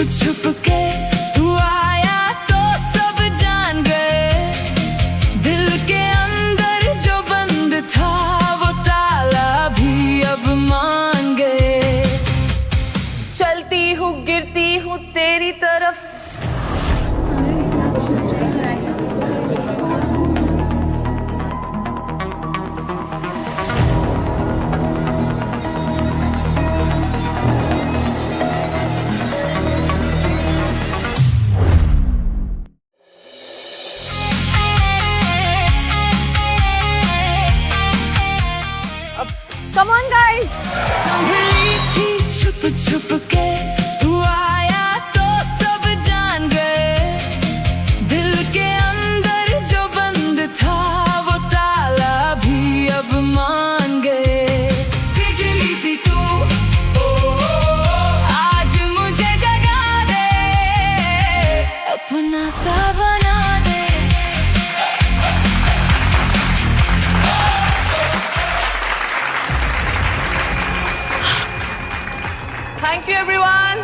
छुप के तू आया तो सब जान गए, दिल के अंदर जो बंद था वो ताला भी अब मान गए। चलती हूँ गिरती हूँ तेरी तरफ, Come on guys! संभली थी छुप छुप के तू आया तो सब जान गए, दिल के अंदर जो बंद था वो ताला भी अब मान गए। बिजली सी तू आज मुझे जगा दे, अपना सा बना दे। Thank you everyone.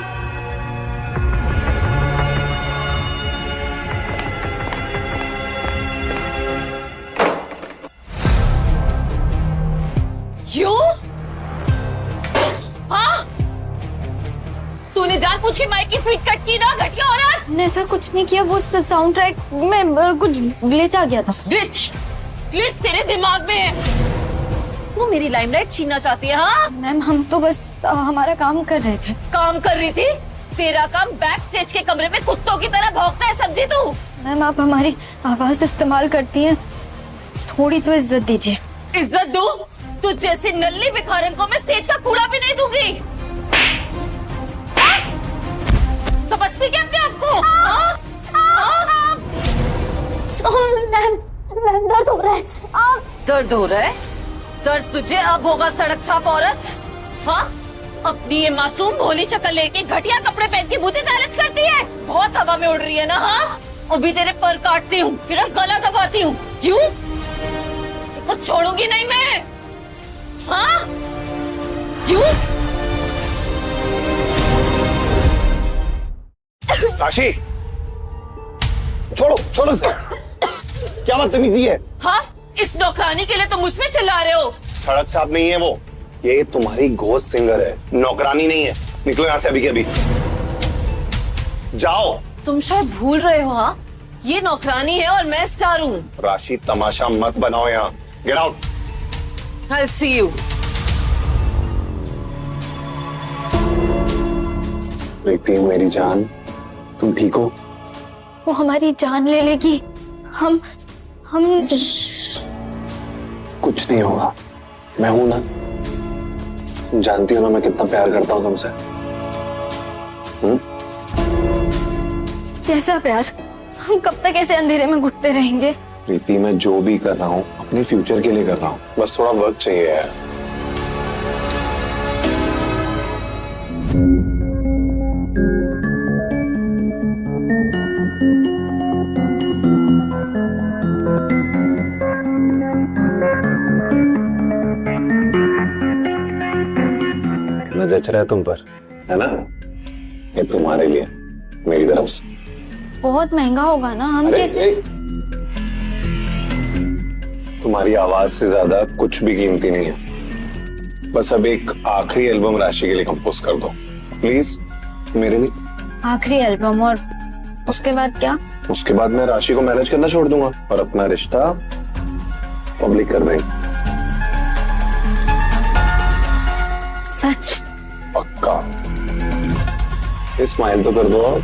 You? हाँ? तूने जानबूझ के माइक की फीड कट की ना, घटिया औरत। मैंने ऐसा कुछ नहीं किया, वो साउंड ट्रैक में कुछ ग्लिच आ गया था। ग्लिच? ग्लिच तेरे दिमाग में है। तू मेरी लाइमलाइट छीनना चाहती है? हाँ मैम हम तो बस हमारा काम कर रहे थे। काम कर रही थी? तेरा काम बैक स्टेज के कमरे में कुत्तों की तरह भौंकना है, समझी तू? मैम आप हमारी आवाज इस्तेमाल करती हैं, थोड़ी तो इज्जत दीजिए। इज्जत दूं? तू जैसी नल्ली भिखारन को मैं स्टेज का कूड़ा भी नहीं दूंगी। समझती क्या अपने आप को? मैम दर्द हो रहा है। दर्द हो रहा है? दर्द तुझे अब होगा सड़क छाप औरत। हाँ, अपनी ये मासूम भोली शक्ल लेके घटिया कपड़े पहन के मुझे चैलेंज करती है। बहुत हवा में उड़ रही है ना? हाँ, अभी तेरे पर काटती हूँ, तेरा गला दबाती हूँ। क्यों? तेको छोड़ूंगी नहीं मैं। हाँ, क्यों? राशि, छोड़ो छोड़ो इसे। क्या बदतमीजी है? हाँ, इस नौकरानी के लिए तो मुझ पे चिल्ला रहे हो। सड़क छाप नहीं है वो, ये तुम्हारी घोस्ट सिंगर है, नौकरानी नहीं है। निकलो यहाँ से अभी के अभी, जाओ। तुम शायद भूल रहे हो। हाँ, ये नौकरानी है और मैं स्टार हूँ। राशि तमाशा मत बनाओ यहाँ, get out. I'll see you. प्रीति मेरी जान, तुम ठीक हो? वो हमारी जान ले लेगी। हम कुछ नहीं होगा, मैं हूं ना। जानती हो ना मैं कितना प्यार करता हूं तुमसे। कैसा प्यार? हम कब तक ऐसे अंधेरे में घुटते रहेंगे? प्रीति मैं जो भी कर रहा हूँ अपने फ्यूचर के लिए कर रहा हूँ, बस थोड़ा वक्त चाहिए है। कितना जच रहा है तुम पर, है ना? ये तुम्हारे लिए मेरी तरफ से। बहुत महंगा होगा ना, हम कैसे? तुम्हारी आवाज से ज्यादा कुछ भी कीमती नहीं है। बस अब एक आखिरी एल्बम राशि के लिए कंपोज कर दो प्लीज, मेरे लिए। आखिरी एल्बम? और उसके बाद क्या? उसके बाद मैं राशि को मैनेज करना छोड़ दूंगा और अपना रिश्ता पब्लिक कर देंगे। सच? पक्का। स्माइल तो कर दो आप।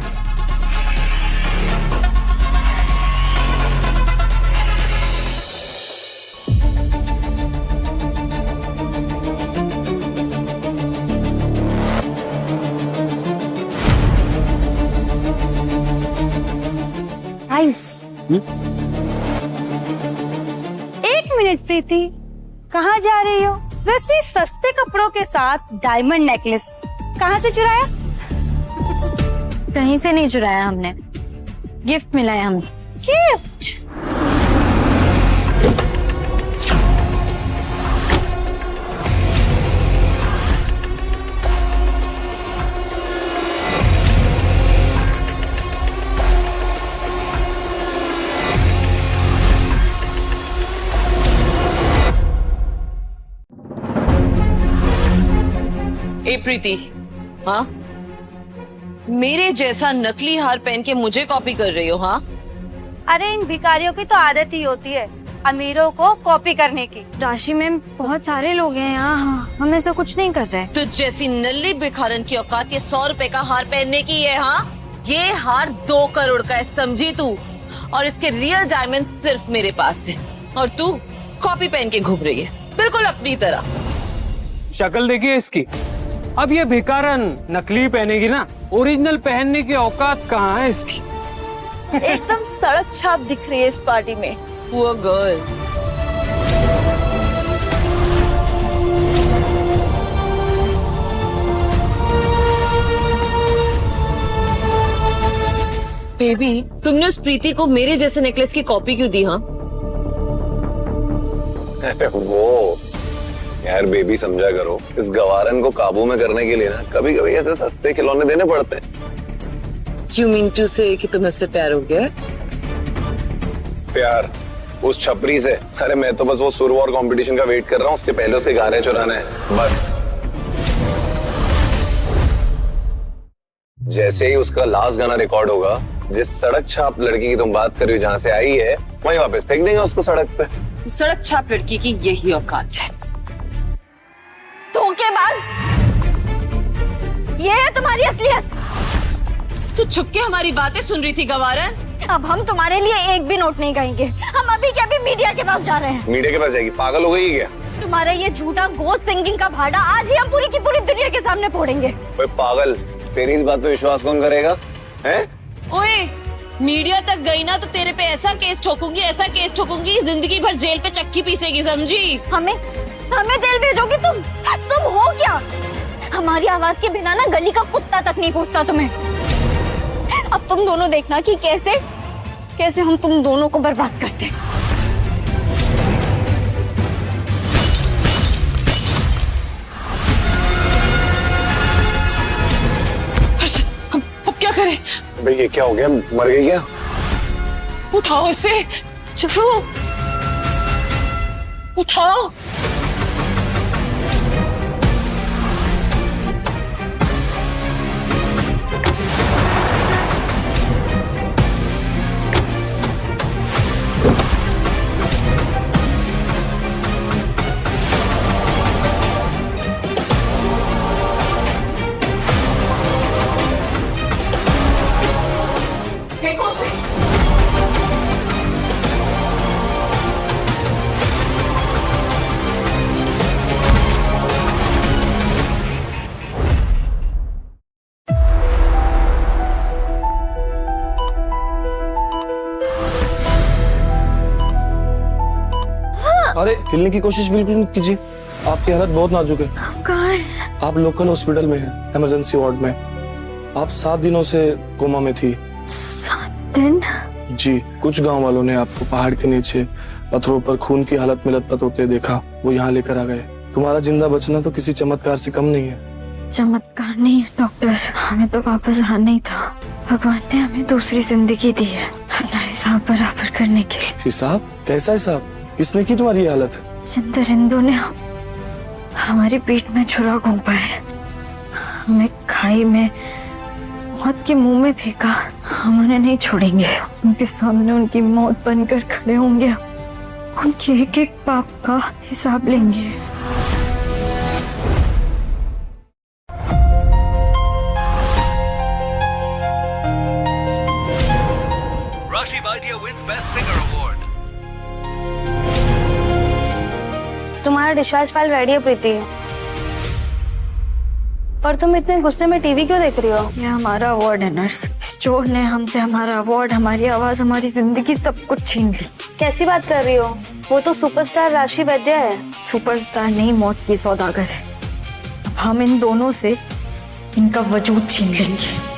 एक मिनट प्रीति, कहाँ जा रही हो? वैसे सस्ते कपड़ों के साथ डायमंड नेकलेस कहाँ से चुराया? कहीं से नहीं चुराया हमने, गिफ्ट मिला है हमें। गिफ्ट? प्रीति, हाँ मेरे जैसा नकली हार पहन के मुझे कॉपी कर रही हो? हाँ अरे इन भिखारियों की तो आदत ही होती है अमीरों को कॉपी करने की। राशि मैम, बहुत सारे लोग हैं यहाँ, हम ऐसा कुछ नहीं कर रहे। तुझ जैसी नल्ली भिखारन की औकात ये 100 रुपए का हार पहनने की है? हाँ ये हार 2 करोड़ का है, समझी तू? और इसके रियल डायमंड सिर्फ मेरे पास है और तू कॉपी पहन के घूम रही है बिल्कुल अपनी तरह। शक्ल देखिए इसकी। अब ये भिखारन नकली पहनेगी ना, ओरिजिनल पहनने की औकात कहाँ है इसकी? एकदम सड़क छाप दिख रही है इस पार्टी में। Poor girl. बेबी, तुमने उस प्रीति को मेरे जैसे नेकलेस की कॉपी क्यों दी? हाँ वो यार बेबी, समझा करो, इस गवारन को काबू में करने के लिए ना कभी कभी ऐसे सस्ते खिलौने देने पड़ते हैं। You mean to say कि तुम्हें उससे प्यार हो गया? प्यार उस छपरी से? अरे मैं तो बस वो सुर वॉर कंपटीशन का वेट कर रहा हूँ, उसके पहले उसके गाने चुराने हैं बस। जैसे ही उसका लास्ट गाना रिकॉर्ड होगा, जिस सड़क छाप लड़की की तुम बात कर रही हो जहाँ से आई है, वहीं वापस फेंक देंगे उसको सड़क पे। सड़क छाप लड़की की यही औकात है। धोखेबाज, ये है तुम्हारी असलियत। तू छुप के हमारी बातें सुन रही थी गवारन? अब हम तुम्हारे लिए एक भी नोट नहीं कहेंगे। हम अभी के अभी मीडिया के पास जा रहे हैं। मीडिया के पास जाएगी? पागल हो गई क्या? तुम्हारा ये झूठा गोस्ट सिंगिंग का भाड़ा आज ही हम पूरी की पूरी दुनिया के सामने फोड़ेंगे। ओए पागल, तेरी इस बात पे विश्वास कौन करेगा? हैं? ओए, मीडिया तक गई ना तो तेरे पे ऐसा केस ठोकूंगी, जिंदगी भर जेल पे चक्की पीसेगी, समझी? हमें जेल भेजोगी तुम? तुम हो क्या? हमारी आवाज के बिना ना गली का कुत्ता तक नहीं पूछता तुम्हें। अब तुम दोनों देखना कि कैसे हम तुम दोनों को बर्बाद करते हैं। अब क्या करें? भाई ये क्या हो गया? मर गई क्या? उठाओ इसे, चलो उठाओ। अरे हिलने की कोशिश बिल्कुल मत कीजिए, आपकी हालत बहुत नाजुक है। कहाँ है? आप लोकल हॉस्पिटल में हैं, इमरजेंसी वार्ड में। आप 7 दिनों से कोमा में थी। 7 दिन? जी, कुछ गांव वालों ने आपको पहाड़ के नीचे पत्थरों पर खून की हालत में लथपथ होते देखा, वो यहाँ लेकर आ गए। तुम्हारा जिंदा बचना तो किसी चमत्कार से कम नहीं है। चमत्कार नहीं है डॉक्टर, हमें तो वापस आना ही था। भगवान ने हमें दूसरी जिंदगी दी है अपना हिसाब बराबर करने के लिए। हिसाब? कैसा हिसाब? किसने की तुम्हारी हालत? जिन दरिंदों ने हमारी पीठ में छुरा घोंपा है, हमें खाई में मौत के मुंह में फेंका, हम उन्हें नहीं छोड़ेंगे। उनके सामने उनकी मौत बनकर खड़े होंगे, उनके एक एक पाप का हिसाब लेंगे। Rashi Vaidya wins Best Singer Award. तुम्हारा डिस्चार्ज फाइल रेडी है प्रीति, पर तुम इतने गुस्से में टीवी क्यों देख रही हो? ये हमारा अवार्ड है नर्स। इस चोर ने हमसे हमारा अवार्ड, हमारी आवाज, हमारी जिंदगी सब कुछ छीन ली। कैसी बात कर रही हो? वो तो सुपरस्टार राशि वैद्य है। सुपरस्टार नहीं, मौत की सौदागर है। अब हम इन दोनों से इनका वजूद छीन लेंगे।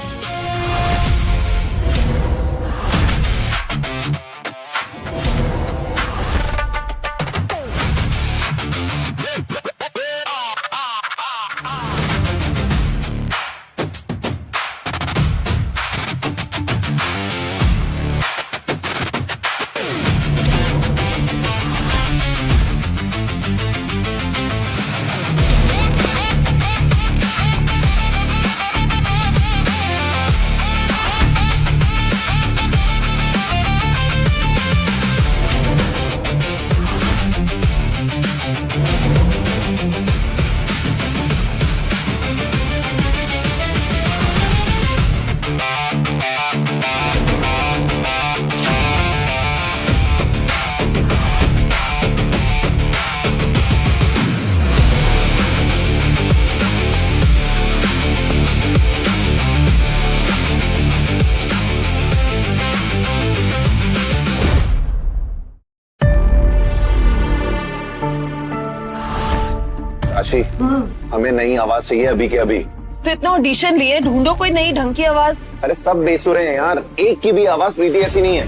राशि, हमें नई आवाज चाहिए अभी के अभी। तो इतना ऑडिशन लिए, ढूंढो कोई नई ढंग की आवाज। अरे सब बेसुरे हैं यार, एक की भी आवाज प्रीति ऐसी नहीं है।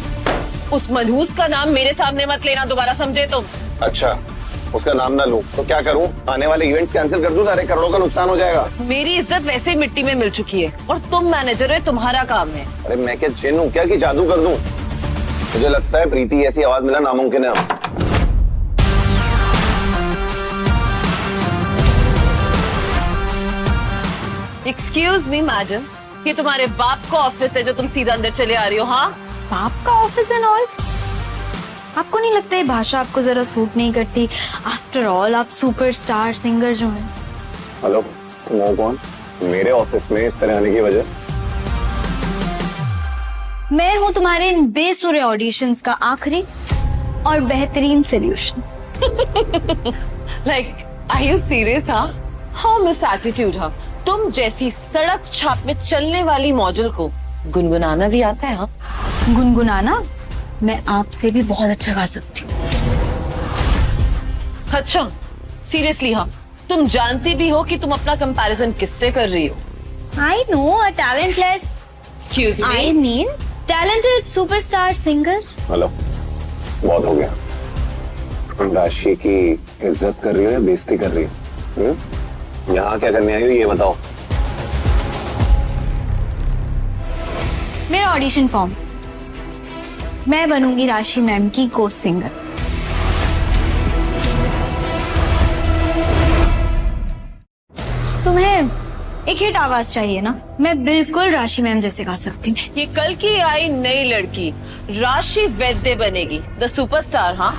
उस मनहूस का नाम मेरे सामने मत लेना दोबारा, समझे तुम? अच्छा, उसका नाम ना लूं तो क्या करूं? आने वाले इवेंट्स कैंसिल कर दूं? सारे करोड़ों का नुकसान हो जाएगा। मेरी इज्जत वैसे ही मिट्टी में मिल चुकी है और तुम मैनेजर है, तुम्हारा काम है। अरे मैं क्या जिन हूं क्या कि जादू कर दूं? मुझे लगता है प्रीति ऐसी आवाज मिलना नामुमकिन है। एक्सक्यूज मी मैडम, ये तुम्हारे बाप का ऑफिस है जो तुम सीधा अंदर चले आ रही हो? हाँ, बाप का ऑफिस एंड ऑल? आपको नहीं लगता ये भाषा आपको जरा सूट नहीं करती? आफ्टर ऑल आप सुपरस्टार सिंगर जो हैं। हेलो, तुम हो कौन? मेरे ऑफिस में इस तरह आने की वजह? मैं हूँ तुम्हारे इन बेसुरे ऑडिशंस का आखिरी और बेहतरीन solution. Like, are you serious? हाँ, हाउ मिस एटीट्यूड। हाँ, तुम जैसी सड़क छाप में चलने वाली मॉडल को गुनगुनाना भी आता है? हाँ, गुनगुनाना? मैं आपसे भी बहुत अच्छा गा सकती हूँ। अच्छा, सीरियसली? हाँ, तुम जानती भी हो कि तुम अपना कंपैरिजन किससे कर रही हो? I know a talentless, Excuse me? I mean talented superstar singer. Hello, बहुत हो गया। राशि की इज्जत कर रही हो या बेइज्जती कर रही हो? यहाँ क्या करने आई हो ये बताओ। मेरा ऑडिशन फॉर्म, मैं बनूंगी राशि मैम की को सिंगर। तुम्हें एक हिट आवाज चाहिए ना? मैं बिल्कुल राशि मैम जैसे गा सकती हूँ। ये कल की आई नई लड़की राशि वैद्य बनेगी, द सुपरस्टार। हाँ,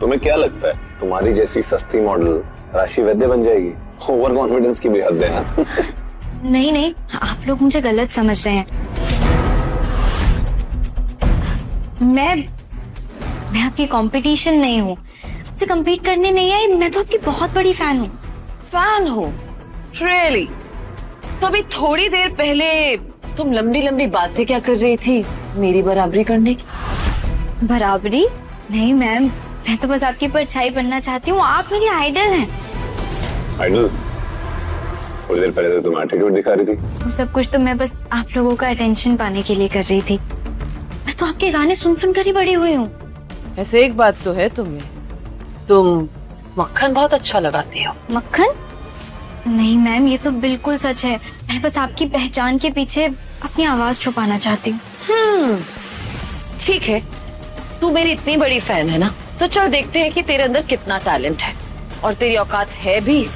तुम्हें क्या लगता है तुम्हारी जैसी सस्ती मॉडल राशि वैद्य बन जाएगी? ओवर कॉन्फिडेंस की भी हद है ना। नहीं नहीं, आप लोग मुझे गलत समझ रहे हैं। मैं आपकी कंपटीशन नहीं हूँ, आपसे compete करने नहीं आई। मैं तो आपकी बहुत बड़ी फैन हूँ। फैन हो? रियली? तो अभी थोड़ी देर पहले तुम लंबी लंबी बातें क्या कर रही थी मेरी बराबरी करने की? बराबरी? नहीं मैम, मैं तो बस आपकी परछाई बनना चाहती हूँ। आप मेरी आइडल हैं। आइडल? थोड़ी देर पहले तो तुम एटीट्यूड दिखा रही थी। वो सब कुछ तो मैं बस आप लोगों का अटेंशन पाने के लिए कर रही थी। मैं तो आपके गाने सुन सुन कर ही बड़ी हुई हूँ। ऐसे एक बात तो है तुम्हें, तुम मक्खन बहुत अच्छा लगाती हो। मक्खन? नहीं मैम, ये तो बिल्कुल सच है। मैं बस आपकी पहचान के पीछे अपनी आवाज छुपाना चाहती हूँ। ठीक है, तू मेरी इतनी बड़ी फैन है ना, तो चल देखते हैं कि तेरे अंदर कितना टैलेंट है और तेरी औकात है भी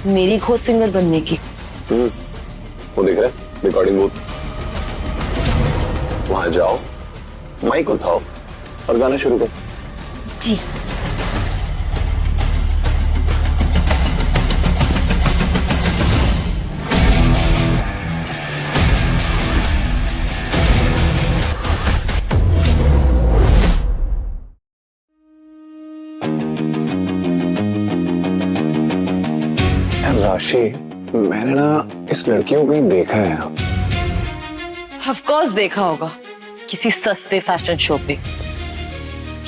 मेरी घो सिंगर बनने की। वो दिख रहा है रिकॉर्डिंग बूथ, वहां जाओ, माइक उठाओ और गाना शुरू करो। जी। राशि, मैंने ना इस लड़की को कहीं देखा है। ऑफ कोर्स देखा होगा, किसी सस्ते फैशन शो पे।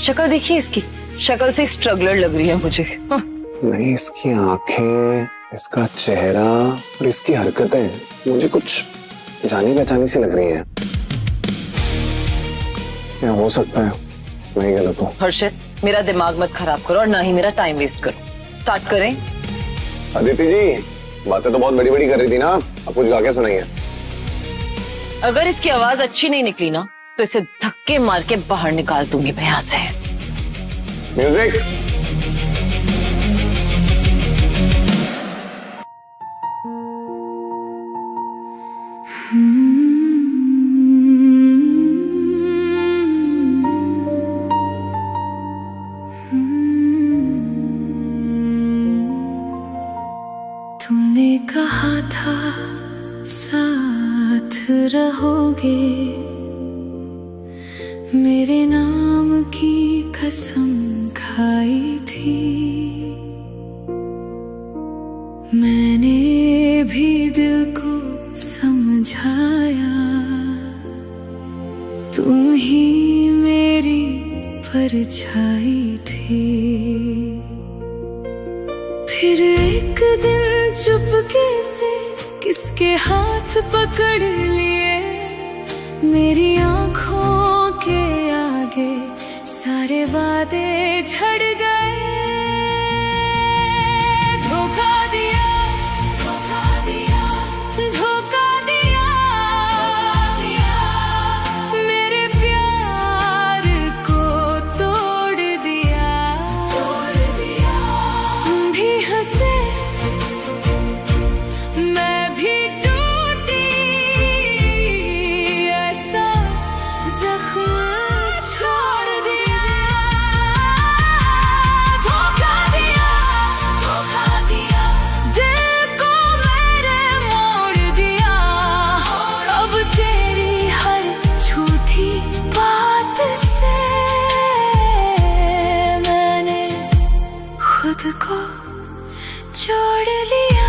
शक्ल देखिए इसकी, शक्ल से स्ट्रगलर लग रही है मुझे। नहीं, इसकी आंखें, इसका चेहरा और इसकी हरकतें मुझे कुछ जानी पहचानी सी लग रही हैं। क्या हो सकता है मैं ही गलत हूँ? हर्षित, मेरा दिमाग मत खराब करो और ना ही मेरा टाइम वेस्ट करो। स्टार्ट करें? अदिति जी, बातें तो बहुत बड़ी बड़ी कर रही थी ना, अब कुछ गा के सुनाइए। अगर इसकी आवाज अच्छी नहीं निकली ना, तो इसे धक्के मार के बाहर निकाल दूंगी मैं यहाँ से। म्यूजिक। तुमने कहा था साथ रहोगे, मेरे नाम की कसम खाई थी। मैंने भी दिल को समझाया, तुम ही मेरी परछाई थी। फिर एक चुपके से किसके हाथ पकड़ लिए, मेरी आंखों के आगे सारे वादे झड़ गए। धोखा दिया, धोखा दिया, धोखा दिया, मेरे प्यार को तोड़ दिया, तोड़ दिया। तुम भी हंसे, मैं भी टूटी, ऐसा जख्म छोड़ दिया। धोखा दिया, धोखा दिया, दिल को मेरे मोड़ दिया। अब तेरी हर झूठी बात से मैंने खुद को छोड़ लिया।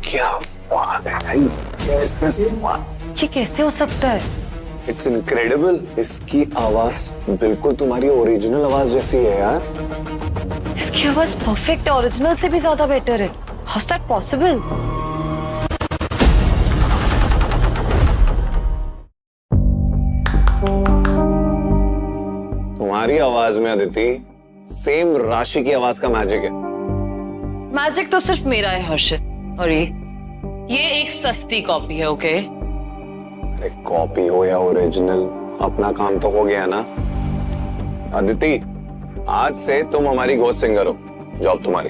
क्या बात है भाई, ये कैसे हो सकता है? It's incredible. इसकी आवाज बिल्कुल तुम्हारी ओरिजिनल आवाज जैसी है यार। इसकी आवाज परफेक्ट ओरिजिनल से भी ज्यादा बेटर है। How is that possible? तुम्हारी आवाज में अदिति सेम राशि की आवाज का मैजिक है। मैजिक तो सिर्फ मेरा है हर्षित, और ये एक सस्ती कॉपी है। ओके, अरे कॉपी हो या ओरिजिनल, अपना काम तो हो गया ना। अदिति, आज से तुम हमारी घोस्ट सिंगर हो, जॉब तुम्हारी।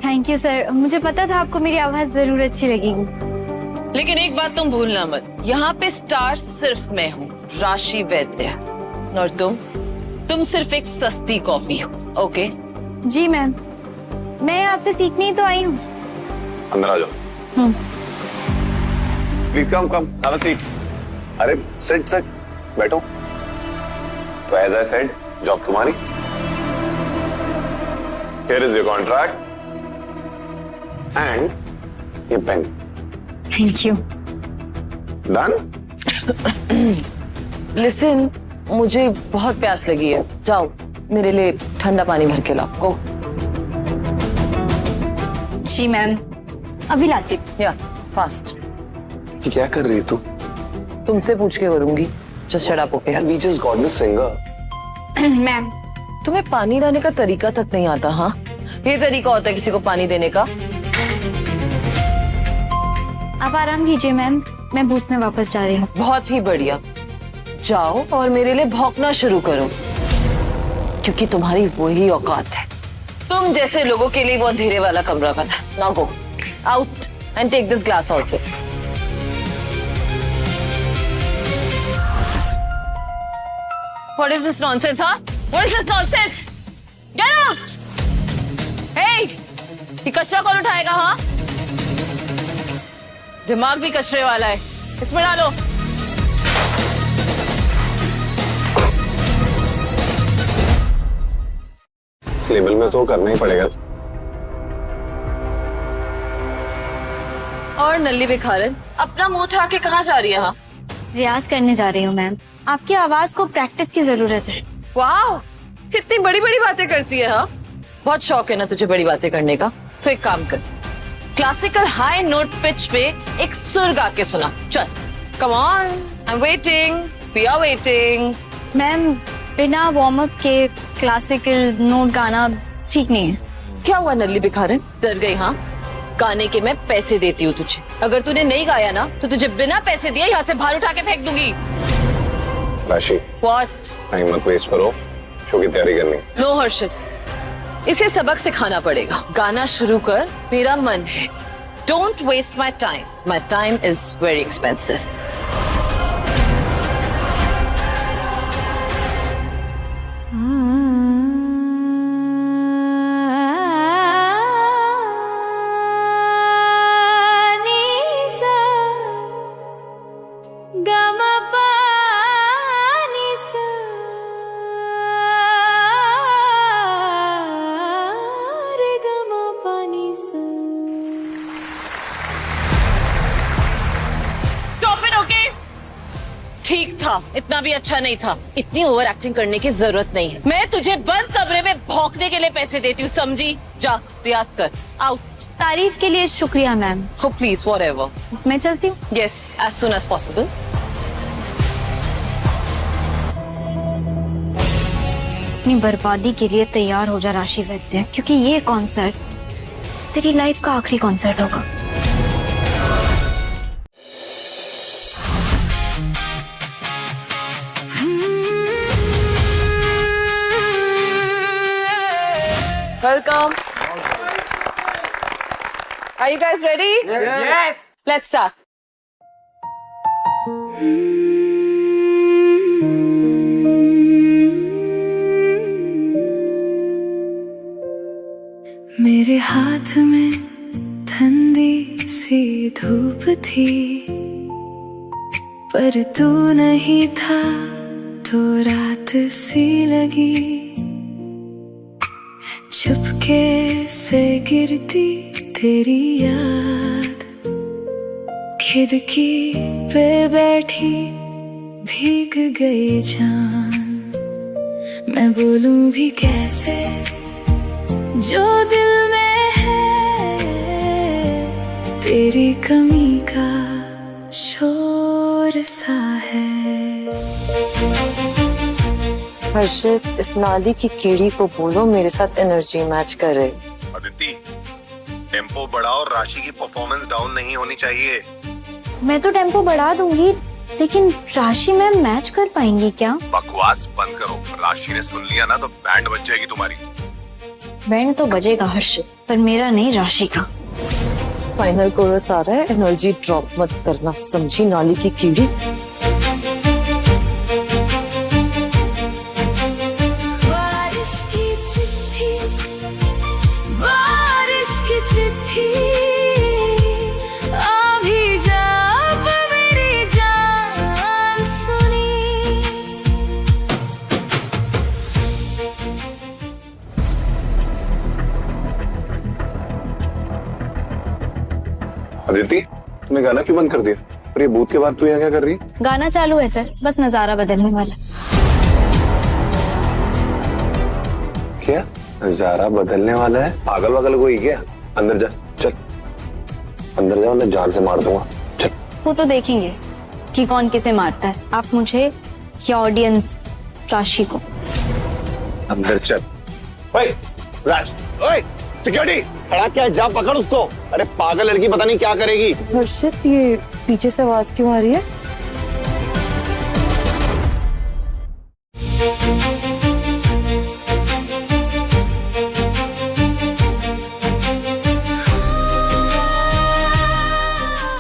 थैंक यू सर, मुझे पता था आपको मेरी आवाज जरूर अच्छी लगेगी। लेकिन एक बात तुम भूलना मत, यहाँ पे स्टार सिर्फ मैं हूँ, राशि वैद्य, और तुम सिर्फ एक सस्ती कॉपी हो। ओके जी मैम, मैं आपसे सीखने ही तो आई हूँ। अंदर आ जाओ। Please come come, have a seat. अरे सिट सिट, बैठो। तो एज आई सेड, जॉब तुम्हारी। Here is your contract and ये pen. Thank you. Done? Listen, मुझे बहुत प्यास लगी है, जाओ मेरे लिए ठंडा पानी भर के लाओ। गो। जी मैम, अभी लाती। या फास्ट। क्या कर रही तू? तुमसे पूछ के करूंगी। Just shut up. ओके यार, we just got the singer. Ma'am, तुम्हें पानी लाने का तरीका तक नहीं आता? हाँ, ये तरीका होता है किसी को पानी देने का? आप आराम कीजिए मैम, मैं बूथ में वापस जा रही हूँ। बहुत ही बढ़िया, जाओ और मेरे लिए भौंकना शुरू करो, क्योंकि तुम्हारी वही औकात है। तुम जैसे लोगों के लिए वो अंधेरे वाला कमरा बना। Now go out and take this glass also. What is this nonsense, huh? What is this nonsense? Get out! Hey, ये कचरा कौन उठाएगा? हाँ, दिमाग भी कचरे वाला है, इसमें डालो। लेवल में तो करना ही पड़ेगा। और नल्ली भिखारन, अपना मुंह उठा के कहाँ जा रही है? हाँ, रियाज करने जा रही हूँ मैम, आपकी आवाज को प्रैक्टिस की जरूरत है। वाह, कितनी बड़ी बड़ी बातें करती है। हाँ, बहुत शौक है ना तुझे बड़ी बातें करने का? तो एक काम कर, क्लासिकल हाई नोट पिच पे एक सुर गा के सुना। चल, come on, I am waiting, we are waiting. Ma'am, बिना वार्म अप के क्लासिकल नोट गाना ठीक नहीं है। क्या हुआ नल्ली भिखारन, डर गई? हाँ, गाने के मैं पैसे देती हूँ तुझे, अगर तूने नहीं गाया ना तो तुझे बिना पैसे दिए यहाँ से बाहर उठा के फेंक दूंगी। राशि, What? टाइम मत वेस्ट करो, शो की तैयारी करनी। नो हर्षित, इसे सबक सिखाना पड़ेगा। गाना शुरू कर, मेरा मन है। Don't waste my time is very expensive. था, इतना भी अच्छा नहीं था। इतनी ओवर एक्टिंग करने की जरूरत नहीं है। मैं तुझे बंद कमरे में भौंकने के लिए पैसे देती हूँ, समझी? जा रियाज कर। आउट। तारीफ के लिए शुक्रिया मैम। हो प्लीज, व्हाटएवर। मैं चलती हूँ। Yes, as soon as possible. अपनी बर्बादी के लिए तैयार हो जा राशि वैद्य, क्योंकि ये कॉन्सर्ट तेरी लाइफ का आखिरी कॉन्सर्ट होगा। Welcome. Are you guys ready? Yes. Let's start. मेरे हाथ में ठंडी सी धूप थी, पर तू नहीं था तो रात सी लगी। चुपके से गिरती तेरी याद, खिड़की पे बैठी भीग गई जान। मैं बोलूं भी कैसे जो दिल में है, तेरी कमी का शोर सा है। हर्षित, इस नाली की कीड़ी को बोलो मेरे साथ एनर्जी मैच करे। अदिति, टेम्पो बढ़ाओ, राशि की परफॉर्मेंस डाउन नहीं होनी चाहिए। मैं तो टेम्पो बढ़ा दूंगी, लेकिन राशि मैम मैच कर पाएंगी क्या? बकवास बंद करो। राशि ने सुन लिया ना तो बैंड बज जाएगी तुम्हारी। बैंड तो बजेगा हर्षित, पर मेरा नहीं, राशि का। फाइनल कोरस आ रहा है, एनर्जी ड्रॉप मत करना, समझी नाली की कीड़ी। अदिति, तूने गाना क्यों बंद कर दिया? और ये भूत के बाद तू यहाँ क्या कर रही है? गाना चालू है सर, बस नजारा बदलने वाला। क्या नजारा बदलने वाला है? पागल वागल कोई क्या? अंदर जा, चल अंदर जा, मैं जान से मार दूंगा। चल। वो तो देखेंगे कि कौन किसे मारता है, आप मुझे या ऑडियंस राशि को। अंदर चल। ओए राज, ओए सिक्योरिटी, खड़ा क्या है? जा पकड़ उसको। अरे पागल लड़की पता नहीं क्या करेगी। हर्षित, ये पीछे से आवाज क्यों आ रही है?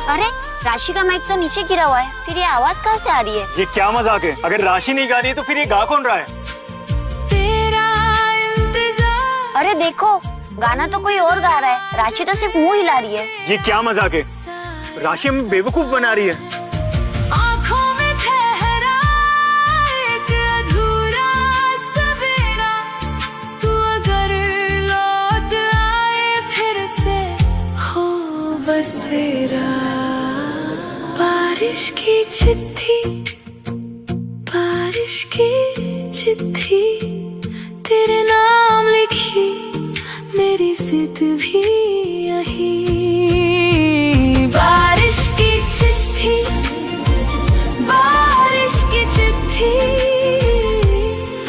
अरे राशि का माइक तो नीचे गिरा हुआ है, फिर ये आवाज कहाँ से आ रही है? ये क्या मजाक है? अगर राशि नहीं गा रही है तो फिर ये गा कौन रहा है? अरे देखो, गाना तो कोई और गा रहा है, राशि तो सिर्फ मुंह हिला रही है। ये क्या मजाक है? राशि हमें बेवकूफ बना रही है। आँखों में ठहरा एक अधूरा सवेरा, तू अगर लौट आए फिर से हो बसेरा। बारिश की चिट्ठी, बारिश की चिट्ठी, तेरे नाम लिखी मेरी जिद भी यही। बारिश की चिट्ठी, बारिश की चिट्ठी,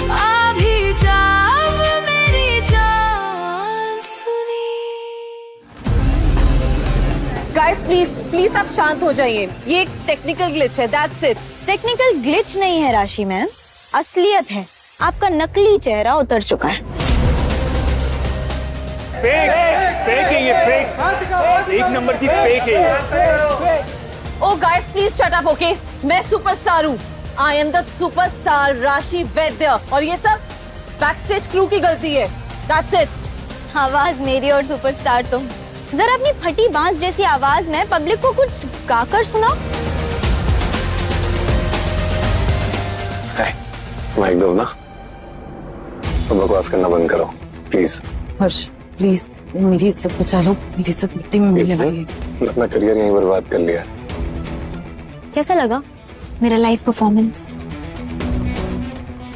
आ भी जा अब मेरी जान सुनी। गाइस प्लीज प्लीज आप शांत हो जाइए, ये एक टेक्निकल ग्लिच है, दैट्स इट। टेक्निकल ग्लिच नहीं है राशि मैम, असलियत है। आपका नकली चेहरा उतर चुका है। फेक है ये, फेक, एक नंबर की फेक है ये। Oh guys please shut up, okay? मैं सुपरस्टार हूँ, आई एम द सुपरस्टार राशि वैद्य, और ये सब बैकस्टेज क्रू की गलती है, दैट्स इट। आवाज मेरी और सुपरस्टार तुम। जरा अपनी फटी बांस जैसी आवाज में पब्लिक को कुछ गाकर सुनाओ। माइक दो ना, तुम बकवास करना बंद करो प्लीज। हर्ष प्लीज मेरी इज्जत बचा लो, मेरी इज्जत मिट्टी में मिलने वाली है। अपना करियर यहीं बर्बाद कर लिया। कैसा लगा? मेरा लाइव परफॉर्मेंस।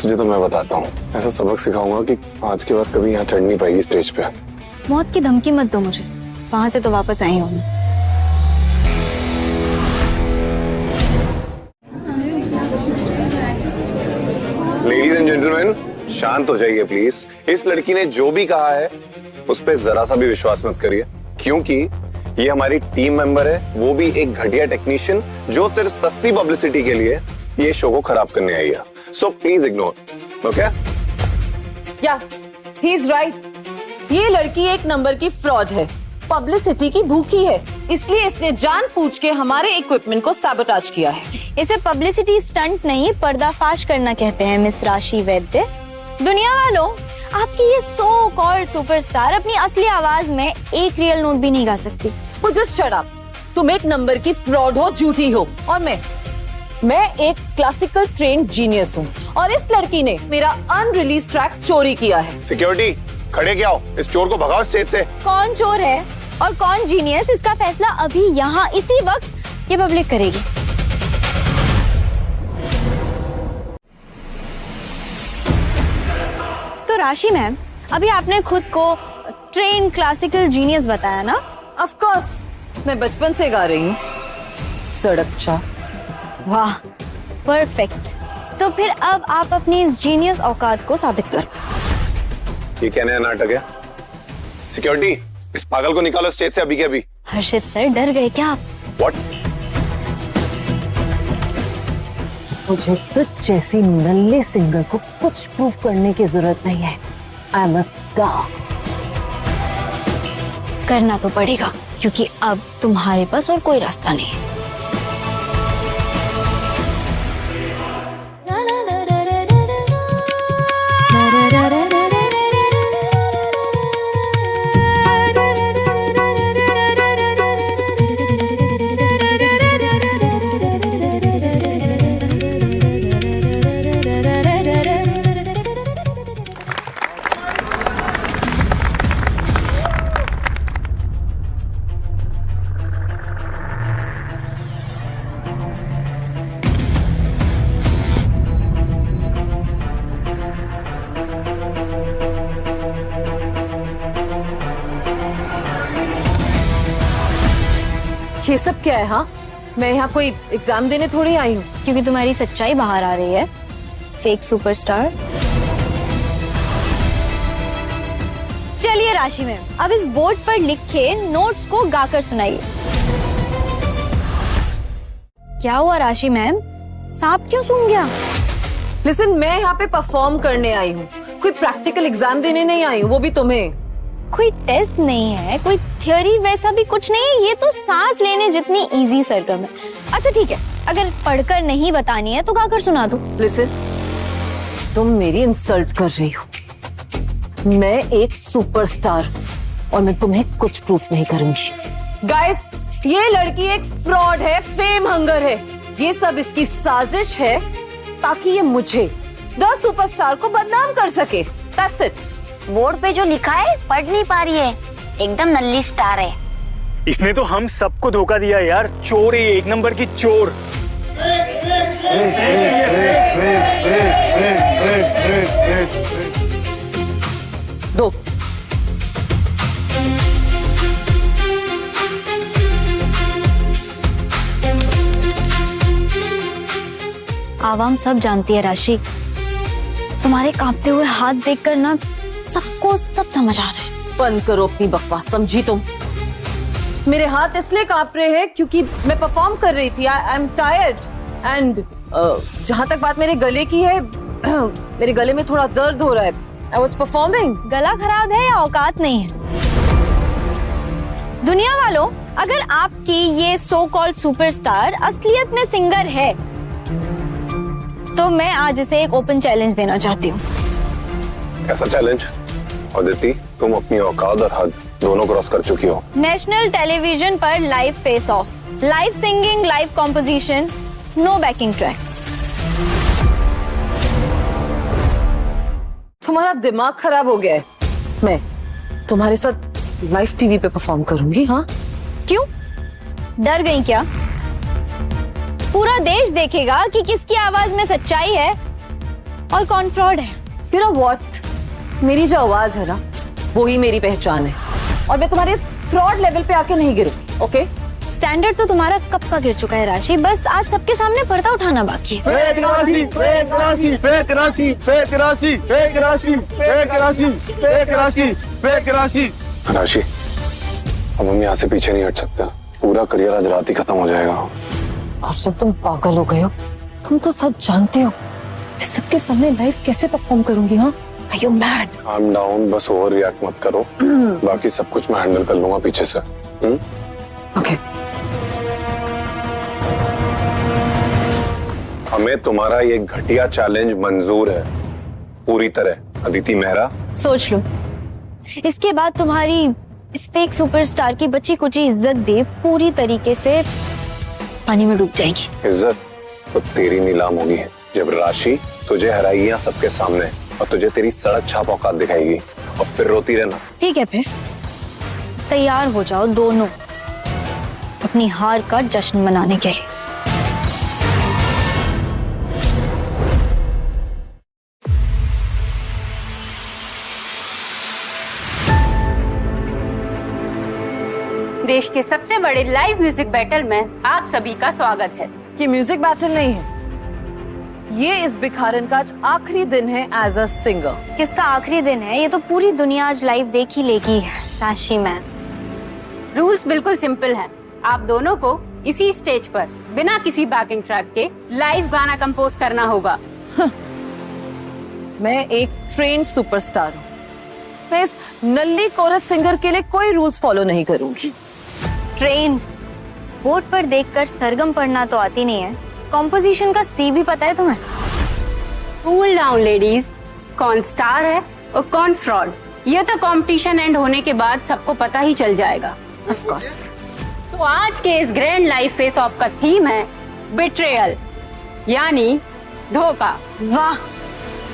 तुझे तो मैं बताता हूँ, ऐसा सबक सिखाऊंगा कि आज के बाद कभी यहाँ चढ़ नहीं पाएगी स्टेज पे। मौत की धमकी मत दो मुझे, वहां से तो वापस आई हूँ मैं। लेडीज एंड जेंटलमैन, शांत हो जाइए प्लीज। इस लड़की ने जो भी कहा है उस पर जरा सा भी विश्वास मत करिए, क्योंकि ये हमारी टीम मेंबर है, वो भी एक घटिया टेक्नीशियन जो सिर्फ सस्ती पब्लिसिटी के लिए ये शो को खराब करने आई है। So please ignore, okay? या ही इज राइट। ये लड़की एक नंबर की फ्रॉड है, पब्लिसिटी की भूखी है, इसलिए इसने जानबूझ के हमारे इक्विपमेंट को सैबोटाज किया है। इसे पब्लिसिटी स्टंट नहीं, पर्दाफाश करना कहते हैं मिस राशि वैद्य। दुनिया वालों, आपकी ये सो कॉल्ड सुपरस्टार अपनी असली आवाज में एक रियल नोट भी नहीं गा सकती। वो जस्ट शट अप। तुम एक नंबर की फ्रॉड हो, झूठी हो, और मैं एक क्लासिकल ट्रेन्ड जीनियस हूँ, और इस लड़की ने मेरा अनरिलीज ट्रैक चोरी किया है। सिक्योरिटी, खड़े क्या हो? इस चोर को भगाओ स्टेज से। कौन चोर है और कौन जीनियस, इसका फैसला अभी यहाँ इसी वक्त ये पब्लिक करेगी। तो राशि मैम, अभी आपने खुद को ट्रेन क्लासिकल जीनियस बताया ना? ऑफ कोर्स, मैं बचपन से गा रही हूँ सड़क चा। वाह, परफेक्ट। तो फिर अब आप अपनी इस जीनियस औकात को साबित करो। ये क्या नया नाटक है? सिक्योरिटी, इस पागल को निकालो स्टेज से अभी के अभी। हर्षित सर, डर गए क्या आप? What? मुझे तो जैसी नल्ली सिंगर को कुछ प्रूव करने की जरूरत नहीं है। I am a star. करना तो पड़ेगा, क्योंकि अब तुम्हारे पास और कोई रास्ता नहीं है। ये सब क्या है? हाँ, मैं यहाँ कोई एग्जाम देने थोड़ी आई हूँ। क्योंकि तुम्हारी सच्चाई बाहर आ रही है, फेक सुपरस्टार। चलिए राशि मैम, अब इस बोर्ड पर लिखे नोट्स को गाकर सुनाइए। क्या हुआ राशि मैम, सांप क्यों सूंघ गया? लिसन, मैं यहाँ पे परफॉर्म करने आई हूँ, कोई प्रैक्टिकल एग्जाम देने नहीं आई हूँ, वो भी तुम्हें। कोई टेस्ट नहीं है, कोई थ्योरी वैसा भी कुछ नहीं है, ये तो सांस लेने जितनी इजी सरगम है। अच्छा ठीक है, अगर पढ़कर नहीं बतानी है तो गाकर सुना दो। लिसन, तुम मेरी इंसल्ट कर रही हो। मैं एक सुपरस्टार हूँ और मैं तुम्हें कुछ प्रूफ नहीं करूंगी। गाइस, ये लड़की एक फ्रॉड है, फेम हंगर है। ये सब इसकी साजिश है ताकि ये मुझे, द सुपरस्टार को बदनाम कर सके। That's it। बोर्ड पे जो लिखा है पढ़ नहीं पा रही है, एकदम नल्ली स्टार है। इसने तो हम सबको धोखा दिया यार, चोर है, एक नंबर की चोर। दो। आवाम सब जानती है राशि, तुम्हारे कांपते हुए हाथ देखकर ना सबको सब समझ आ रहा है। बंद करो अपनी बकवास, समझी तुम? मेरे हाथ इसलिए कांप रहे हैं क्योंकि मैं परफॉर्म कर रही थी। आई एम टायर्ड एंड जहां तक बात मेरे गले की है, मेरे गले में थोड़ा दर्द हो रहा है। I was performing. गला खराब है या औकात नहीं है? दुनिया वालों, अगर आपकी ये सो कॉल्ड सुपरस्टार असलियत में सिंगर है तो मैं आज इसे एक ओपन चैलेंज देना चाहती हूँ। कैसा चैलेंज? अदिति, तुम अपनी औकात और हद दोनों क्रॉस कर चुकी हो। नेशनल टेलीविजन पर live face off, live singing, live composition, no backing tracks. तुम्हारा दिमाग खराब हो गया है। मैं तुम्हारे साथ लाइव टीवी पे परफॉर्म करूंगी। हाँ, क्यों? डर गई क्या? पूरा देश देखेगा कि किसकी आवाज में सच्चाई है और कौन फ्रॉड है। You know what? मेरी जो आवाज है ना, वो ही मेरी पहचान है, और मैं तुम्हारे इस फ्रॉड लेवल पे आके नहीं गिरूंगी, ओके? स्टैंडर्ड तो तुम्हारा कब का गिर चुका है राशि, बस आज सबके सामने पर्दा उठाना बाकी है। फेक राशि, फेक राशि, फेक राशि, फेक राशि, फेक राशि, फेक राशि, फेक राशि, फेक राशि। राशि, अब हम यहाँ से पीछे नहीं हट सकते। पूरा करियर आज रात ही खत्म हो जाएगा। आज तो तुम पागल हो गए हो। तुम तो सच जानते हो मैं सबके सामने लाइव कैसे परफॉर्म करूंगी। हाँ, Are you mad? Calm down, बस ओवर रिएक्ट मत करो। बाकी सब कुछ मैं हैंडल कर लूंगा पीछे से। ओके। हमें तुम्हारा ये घटिया चैलेंज मंजूर है पूरी तरह, अदिति मेहरा। सोच लो, इसके बाद तुम्हारी इस फेक सुपरस्टार की बची कुची इज्जत भी पूरी तरीके से पानी में डूब जाएगी। इज्जत तो तेरी नीलाम होगी जब राशि तुझे हराएगी यहाँ सबके सामने और तुझे तेरी सड़क छाप औकात दिखाएगी, और फिर रोती रहना। ठीक है, फिर तैयार हो जाओ दोनों अपनी हार का जश्न मनाने के लिए। देश के सबसे बड़े लाइव म्यूजिक बैटल में आप सभी का स्वागत है। ये म्यूजिक बैटल नहीं है, ये इस भिखारन का आज आखिरी दिन है एज अ सिंगर। किसका आखिरी दिन है? ये तो पूरी दुनिया आज लाइव देख ही लेगी राशि मैम। रूल्स बिल्कुल सिंपल हैं। आप दोनों को इसी स्टेज पर बिना किसी बैकिंग ट्रैक के लाइव गाना कंपोज करना होगा। मैं एक ट्रेन्ड सुपरस्टार हूँ, मैं इस नल्ली कोरस सिंगर के लिए कोई रूल्स फॉलो नहीं करूंगी। ट्रेन बोर्ड पर देखकर सरगम पढ़ना तो आती नहीं है, कॉम्पोजिशन का सी भी पता है तुम्हें? कूल डाउन लेडीज, कौन स्टार है और कौन फ्रॉड, ये तो कंपटीशन एंड होने के बाद सबको पता ही चल जाएगा। Of course. तो आज के इस ग्रैंड लाइव फेस ऑफ का थीम है बिट्रेयल, यानी धोखा। वाह,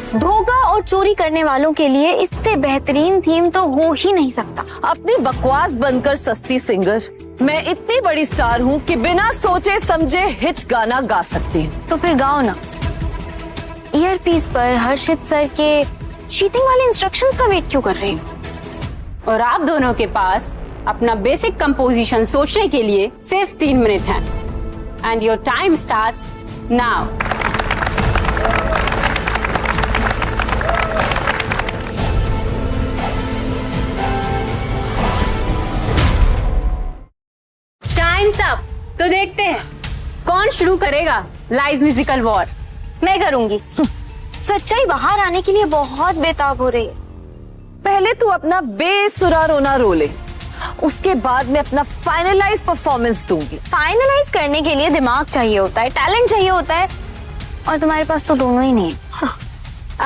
धोखा और चोरी करने वालों के लिए इससे बेहतरीन थीम तो हो ही नहीं सकता। अपनी बकवास बनकर सस्ती सिंगर, मैं इतनी बड़ी स्टार हूँ कि बिना सोचे समझे हिट गाना गा सकती हूँ। तो फिर गाओ ना। ईयरपीस पर हर्षित सर के चीटिंग वाले इंस्ट्रक्शंस का वेट क्यों कर रही हूँ? और आप दोनों के पास अपना बेसिक कंपोजिशन सोचने के लिए सिर्फ 3 मिनट हैं। And your time starts now. Times up. तो देखते हैं कौन शुरू करेगा लाइव म्यूजिकल वॉर। मैं करूंगी। सच्चाई बाहर आने के लिए बहुत बेताब हो रही है। पहले तू अपना बेसुरा रोना रो ले, उसके बाद मैं अपना फाइनलाइज परफॉर्मेंस दूंगी। फाइनलाइज करने के लिए दिमाग चाहिए होता है, टैलेंट चाहिए होता है, और तुम्हारे पास तो दोनों ही नहीं है।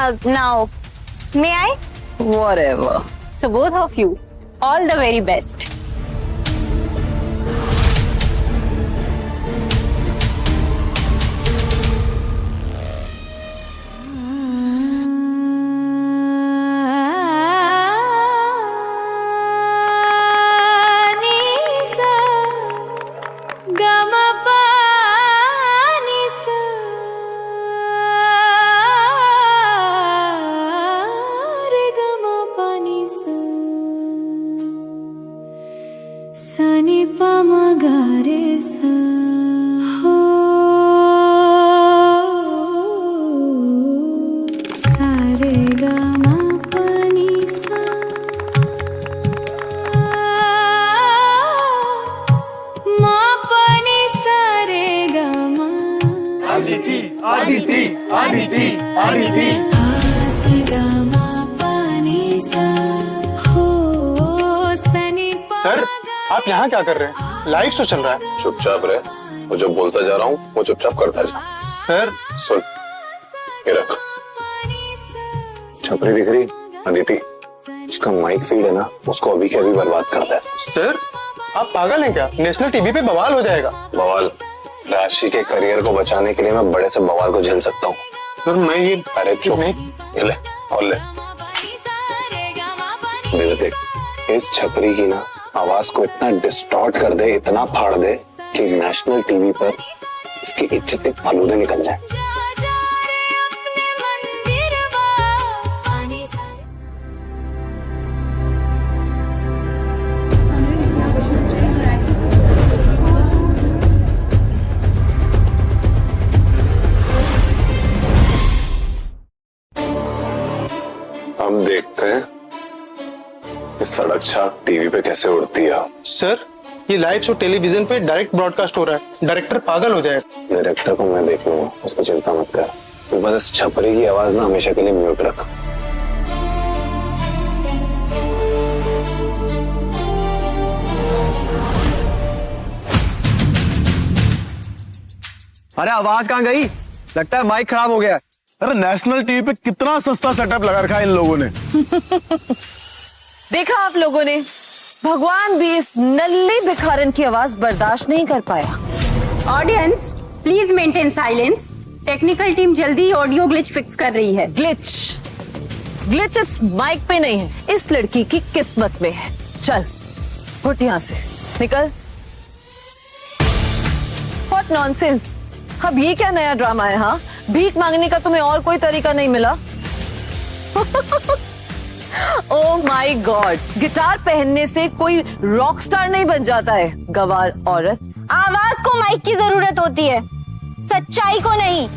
अब now may I? Whatever. So both of you, all the very best. सनी पमगारे सा हो सारे गामा पानी सा मा पानी सारे गामा आदिति आदिति आदिति आदिति सा गामा पानी सा हो सनी सर, आप यहाँ क्या कर रहे हैं? लाइव शो चल रहा है। चुपचाप रहे, वो जो बोलता जा रहा हूँ वो चुपचाप करता जा। सर सुन, ये रख। छपरी दिख रही अदिति, उसका माइक फीड है ना, उसको अभी के अभी बर्बाद करता है। सर, आप पागल हैं क्या? नेशनल टीवी पे बवाल हो जाएगा। बवाल? राशि के करियर को बचाने के लिए मैं बड़े से बवाल को झेल सकता हूँ। सर मैं ये, अरे चुप नहीं, ये ले और ले। देख, इस छपरी की ना आवाज को इतना डिस्टॉर्ट कर दे, इतना फाड़ दे कि नेशनल टीवी पर इसकी इज्जत एक फालूदा निकल जाए। हम देखते हैं ये सड़क छाप टीवी पे कैसे उड़ती है। सर, ये लाइव शो टेलीविजन पे डायरेक्ट ब्रॉडकास्ट हो रहा है। डायरेक्टर पागल हो जाएगा। डायरेक्टर को मैं देख लूंगा, उसकी चिंता मत कर। तू बस इस छपरी की आवाज ना हमेशा के लिए म्यूट रख। अरे आवाज कहाँ गई? लगता है माइक खराब हो गया। अरे नेशनल टीवी पे कितना सस्ता सेटअप लगा रखा है इन लोगों ने। देखा आप लोगों ने, भगवान भी इस नल्ली भिखारन की आवाज बर्दाश्त नहीं कर पाया। Audience please maintain silence. Technical team जल्दी ऑडियो ग्लिच फिक्स कर रही है। ग्लिच इस माइक पे नहीं है, इस लड़की की किस्मत में है। चल उठ यहां से, निकल। What nonsense. अब ये क्या नया ड्रामा है? हाँ, भीख मांगने का तुम्हें और कोई तरीका नहीं मिला? ओह माय गॉड, गिटार पहनने से कोई रॉक स्टार नहीं बन जाता है, गवार औरत। आवाज को माइक की जरूरत होती है, सच्चाई को नहीं।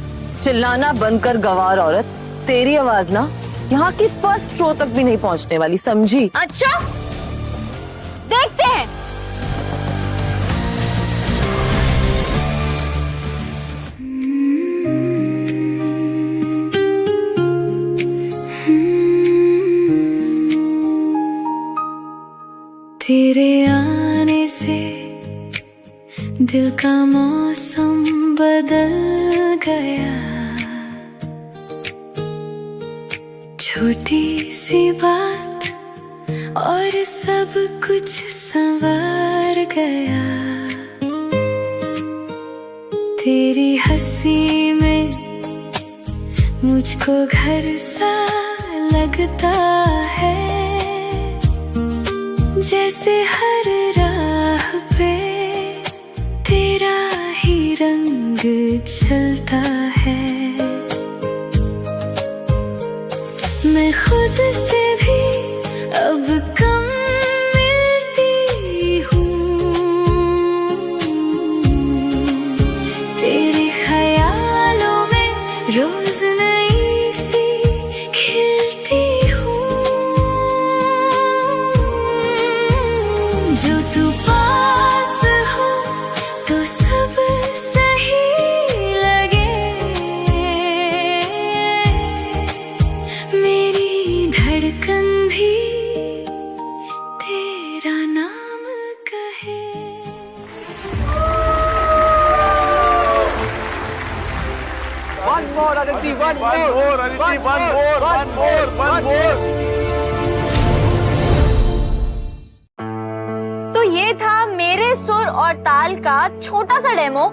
चिल्लाना बंद कर गवार औरत। तेरी आवाज ना यहाँ की फर्स्ट रो तक भी नहीं पहुंचने वाली, समझी? अच्छा, देखते हैं। तेरे आने से दिल का मौसम बदल गया। छोटी सी बात और सब कुछ संवार गया। तेरी हंसी में मुझको घर सा लगता है, जैसे हर राह पे तेरा ही रंग चलता है। मैं खुद से भी अब कम मिलती हूँ, तेरे ख्यालों में रोज नई सी खिलती हूँ। जो तू पास हो तो सब सही लगे, मेरी धड़कन भी तेरा नाम कहे। One more, Aditi, one more. तो ये था मेरे सुर और ताल का छोटा सा डेमो।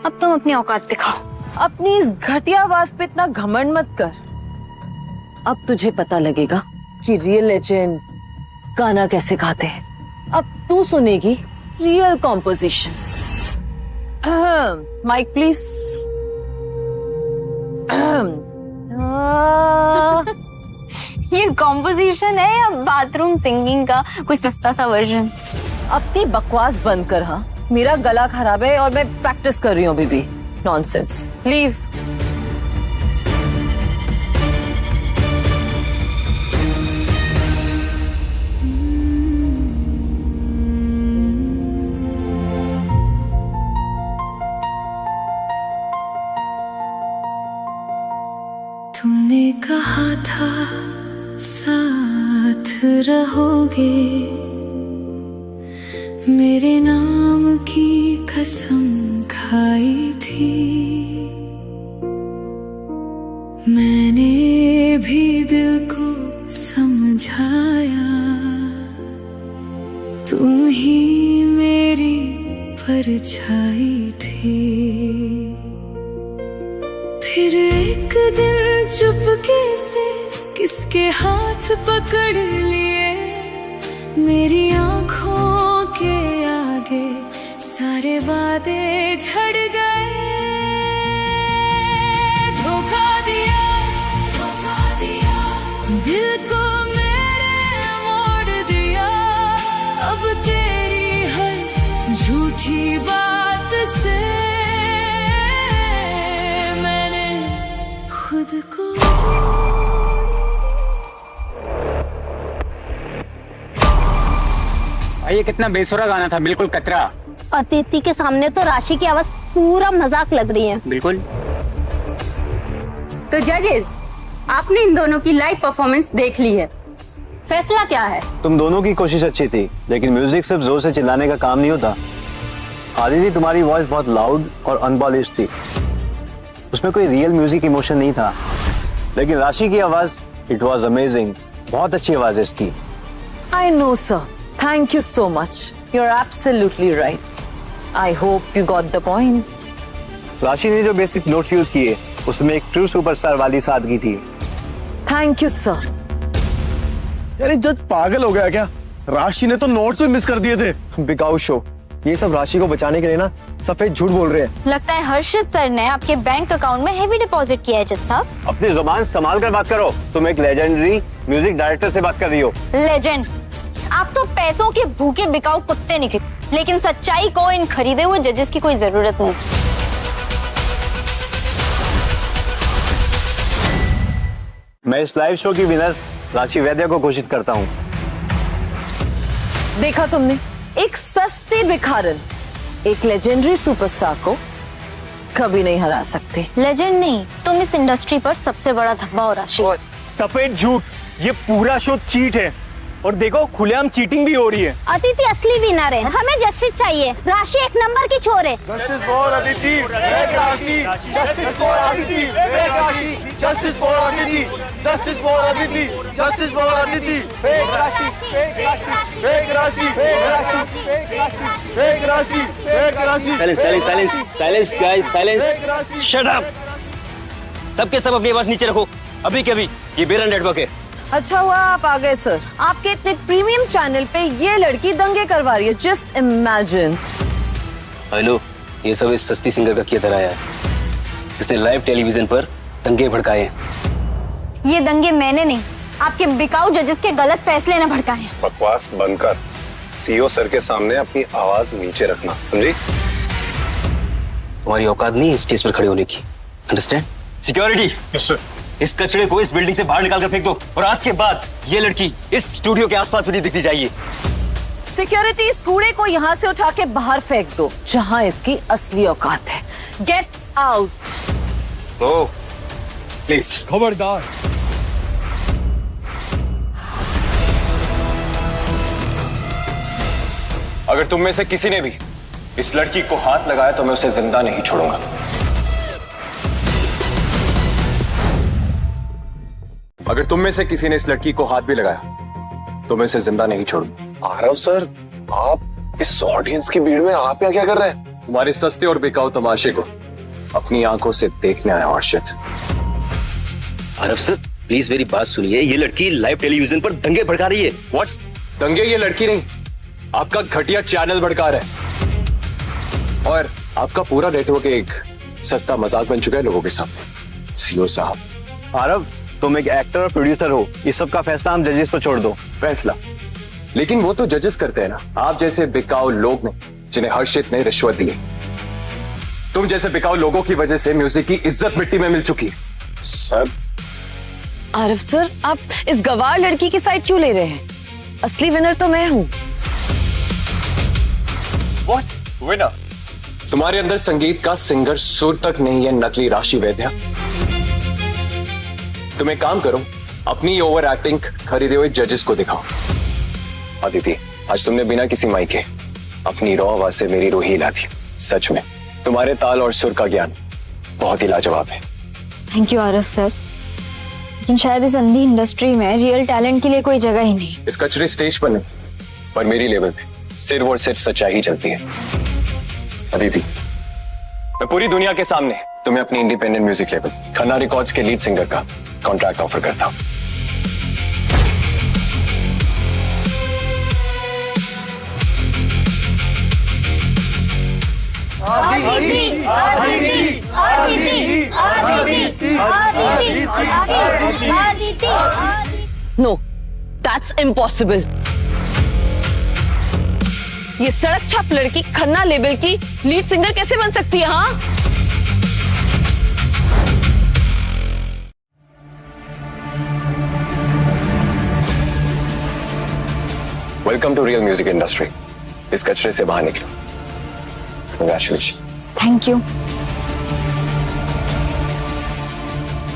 अब तुम अपनी औकात दिखाओ। अपनी इस घटिया आवाज पे इतना घमंड मत कर। अब तुझे पता लगेगा कि रियल लेजेंड गाना कैसे गाते हैं। अब तू सुनेगी रियल कॉम्पोजिशन। Mic please. ये कॉम्पोजिशन है या बाथरूम सिंगिंग का कोई सस्ता सा वर्जन? अपनी बकवास बंद कर। हाँ, मेरा गला खराब है और मैं प्रैक्टिस कर रही हूँ अभी भी। Nonsense, leave. तुमने कहा था साथ रहोगे, मेरे नाम की कसम खाई थी। मैंने भी दिल को समझाया, तुम ही मेरी परछाई थी। फिर एक दिन चुपके से किसके हाथ पकड़ लिए, मेरी आंखों के आगे सारे वादे झड़ गए, धोखा दिया दिल को मेरे मोड़ दिया। अब तेरी हर झूठी बात से मैंने खुद को ये कितना बेसुरा गाना था, बिल्कुल कतरा। अतिथि के सामने तो राशि की आवाज पूरा मजाक लग रही है। बिल्कुल। तो जजेस, आपने इन दोनों की लाइव परफॉर्मेंस देख ली है, फैसला क्या है? तुम दोनों की कोशिश अच्छी थी, लेकिन म्यूजिक सिर्फ जोर से चिल्लाने का काम नहीं होता। आदिति, तुम्हारी वॉइस बहुत लाउड और अनपॉलिश थी, उसमें कोई रियल म्यूजिक इमोशन नहीं था। लेकिन राशि की आवाज, इट वॉज अमेजिंग। बहुत अच्छी आवाज है इसकी। I know, sir. Thank you so much. You're absolutely right. I hope you got the point. राशि ने जो बेसिक नोट्स यूज किए, उसमें एक ट्रू सुपरस्टार वाली सादगी थी। Thank you, sir. यार ये जज पागल हो गया क्या? राशि ने तो नोट्स भी मिस कर दिए थे। बिकाऊ शो, ये सब राशि को बचाने के लिए ना सफेद झूठ बोल रहे हैं। लगता है हर्षित सर ने आपके बैंक अकाउंट में हेवी डिपॉजिट किया है जज साहब। अपनी जुबान संभाल कर बात करो, तुम एक लेजेंडरी म्यूजिक डायरेक्टर से बात कर रही हो। लेजेंड? आप तो पैसों के भूखे बिकाऊ कुत्ते निकले, लेकिन सच्चाई को इन खरीदे हुए जजेस की कोई जरूरत नहीं। मैं इस लाइव शो की विनर राशि वैद्य को घोषित करता हूँ। देखा तुमने, एक सस्ते भिखारन एक लेजेंडरी सुपरस्टार को कभी नहीं हरा सकते। लेजेंड नहीं, तुम इस इंडस्ट्री पर सबसे बड़ा धब्बा हो राशि। सफेद झूठ, ये पूरा शो चीट है, और देखो खुलेआम चीटिंग भी हो रही है। अदिति असली विनर है, हमें जस्टिस चाहिए। राशि एक नंबर की छोर है। जस्टिस फॉर अदिति, फेक राशि। जस्टिस फॉर अदिति, फेक राशि। Justice for Aditi, justice for Aditi, justice for Aditi. Fake राशि, फेक राशि, फेक राशि, फेक राशि, फेक राशि, फेक राशि। Silence, silence, silence, silence guys, silence. Shut up. सबके सब अपनी आवाज नीचे रखो, अभी के अभी। ये बेरन नेटवर्क है। अच्छा हुआ आप आ गए सर। आपके इतने प्रीमियम चैनल पे ये लड़की दंगे करवा रही है, जस्ट इमेजिन। हेलो, ये सब इस सस्ती सिंगर का किया धराया है, इसने लाइव टेलीविजन पर दंगे भड़काए हैं। ये दंगे मैंने नहीं, आपके बिकाऊ जजेस के गलत फैसले ने भड़काए हैं। बकवास बंद कर, सीईओ सर के सामने अपनी आवाज नीचे रखना, समझी? तुम्हारी औकात नहीं इस स्टेज पर खड़े होने की, अंडरस्टैंड? Security, yes sir. इस कचरे को इस बिल्डिंग से बाहर निकाल कर फेंक दो, और आज के बाद ये लड़की इस स्टूडियो के आसपास भी नहीं दिखनी चाहिए। सिक्योरिटी, इस कूड़े को यहाँ से उठा के बाहर फेंक दो, जहाँ इसकी असली औकात है। Get out. Oh, please. खबरदार। अगर तुम में से किसी ने भी इस लड़की को हाथ लगाया तो मैं उसे जिंदा नहीं छोड़ूंगा। अगर तुम में से किसी ने इस लड़की को हाथ भी लगाया तो मैं इसे जिंदा नहीं छोड़ूंगा। आरव सर, आप इस ऑडियंस की भीड़ में आप यहाँ क्या कर रहे हैं? तुम्हारे सस्ते और बिकाऊ तमाशे को अपनी आंखों से देखने आया हर्षित। आरव सर, प्लीज मेरी बात सुनिए। ये लड़की लाइव टेलीविजन पर दंगे भड़का रही है। व्हाट? दंगे ये लड़की नहीं, आपका घटिया चैनल भड़का रहा है, और आपका पूरा नेटवर्क एक सस्ता मजाक बन चुका है लोगों के सामने। सीईओ साहब। आरव, तुम एक एक्टर और प्रोड्यूसर हो, इस सब का फैसला हम जजेस पर छोड़ दो। फैसला? लेकिन वो तो जजेस करते हैं ना, आप जैसे बिकाऊ लोग नहीं जिन्हें हर्षित ने रिश्वत दी। तुम जैसे बिकाऊ लोगों की वजह से म्यूजिक की इज्जत मिट्टी में मिल चुकी है। सर। आरव सर, आप इस गवार लड़की की साइड क्यों ले रहे हैं? असली विनर तो मैं हूँ। What winner? तुम्हारे अंदर संगीत का सिंगर सुर तक नहीं है, नकली राशि वैद्या। तुम एक काम करो, अपनी ओवर एक्टिंग खरीदे हुए जजेस को दिखाओ। अदिति, आज तुमने बिना किसी माइक के अपनी रॉ आवाज से मेरी रूह हिला दी। सच में तुम्हारे ताल और सुर का ज्ञान बहुत ही लाजवाब है। थैंक यू आरव सर, लेकिन शायद इस अंधी इंडस्ट्री में रियल टैलेंट के लिए कोई जगह ही नहीं। इस कचरे स्टेज पर नहीं, पर मेरी लेवल पे सिर्फ और सिर्फ सच्चाई ही चलती है। अदिति, मैं पूरी दुनिया के सामने तुम्हें अपनी independent music label Khanna records के लीड सिंगर का कॉन्ट्रैक्ट ऑफर करता हूं। That's impossible. ये सड़क छाप लड़की खन्ना लेवल की लीड सिंगर कैसे बन सकती है? हाँ, welcome to real music industry. इस कचरे से बाहर निकलो। कंग्रेचुलेशन। Thank you.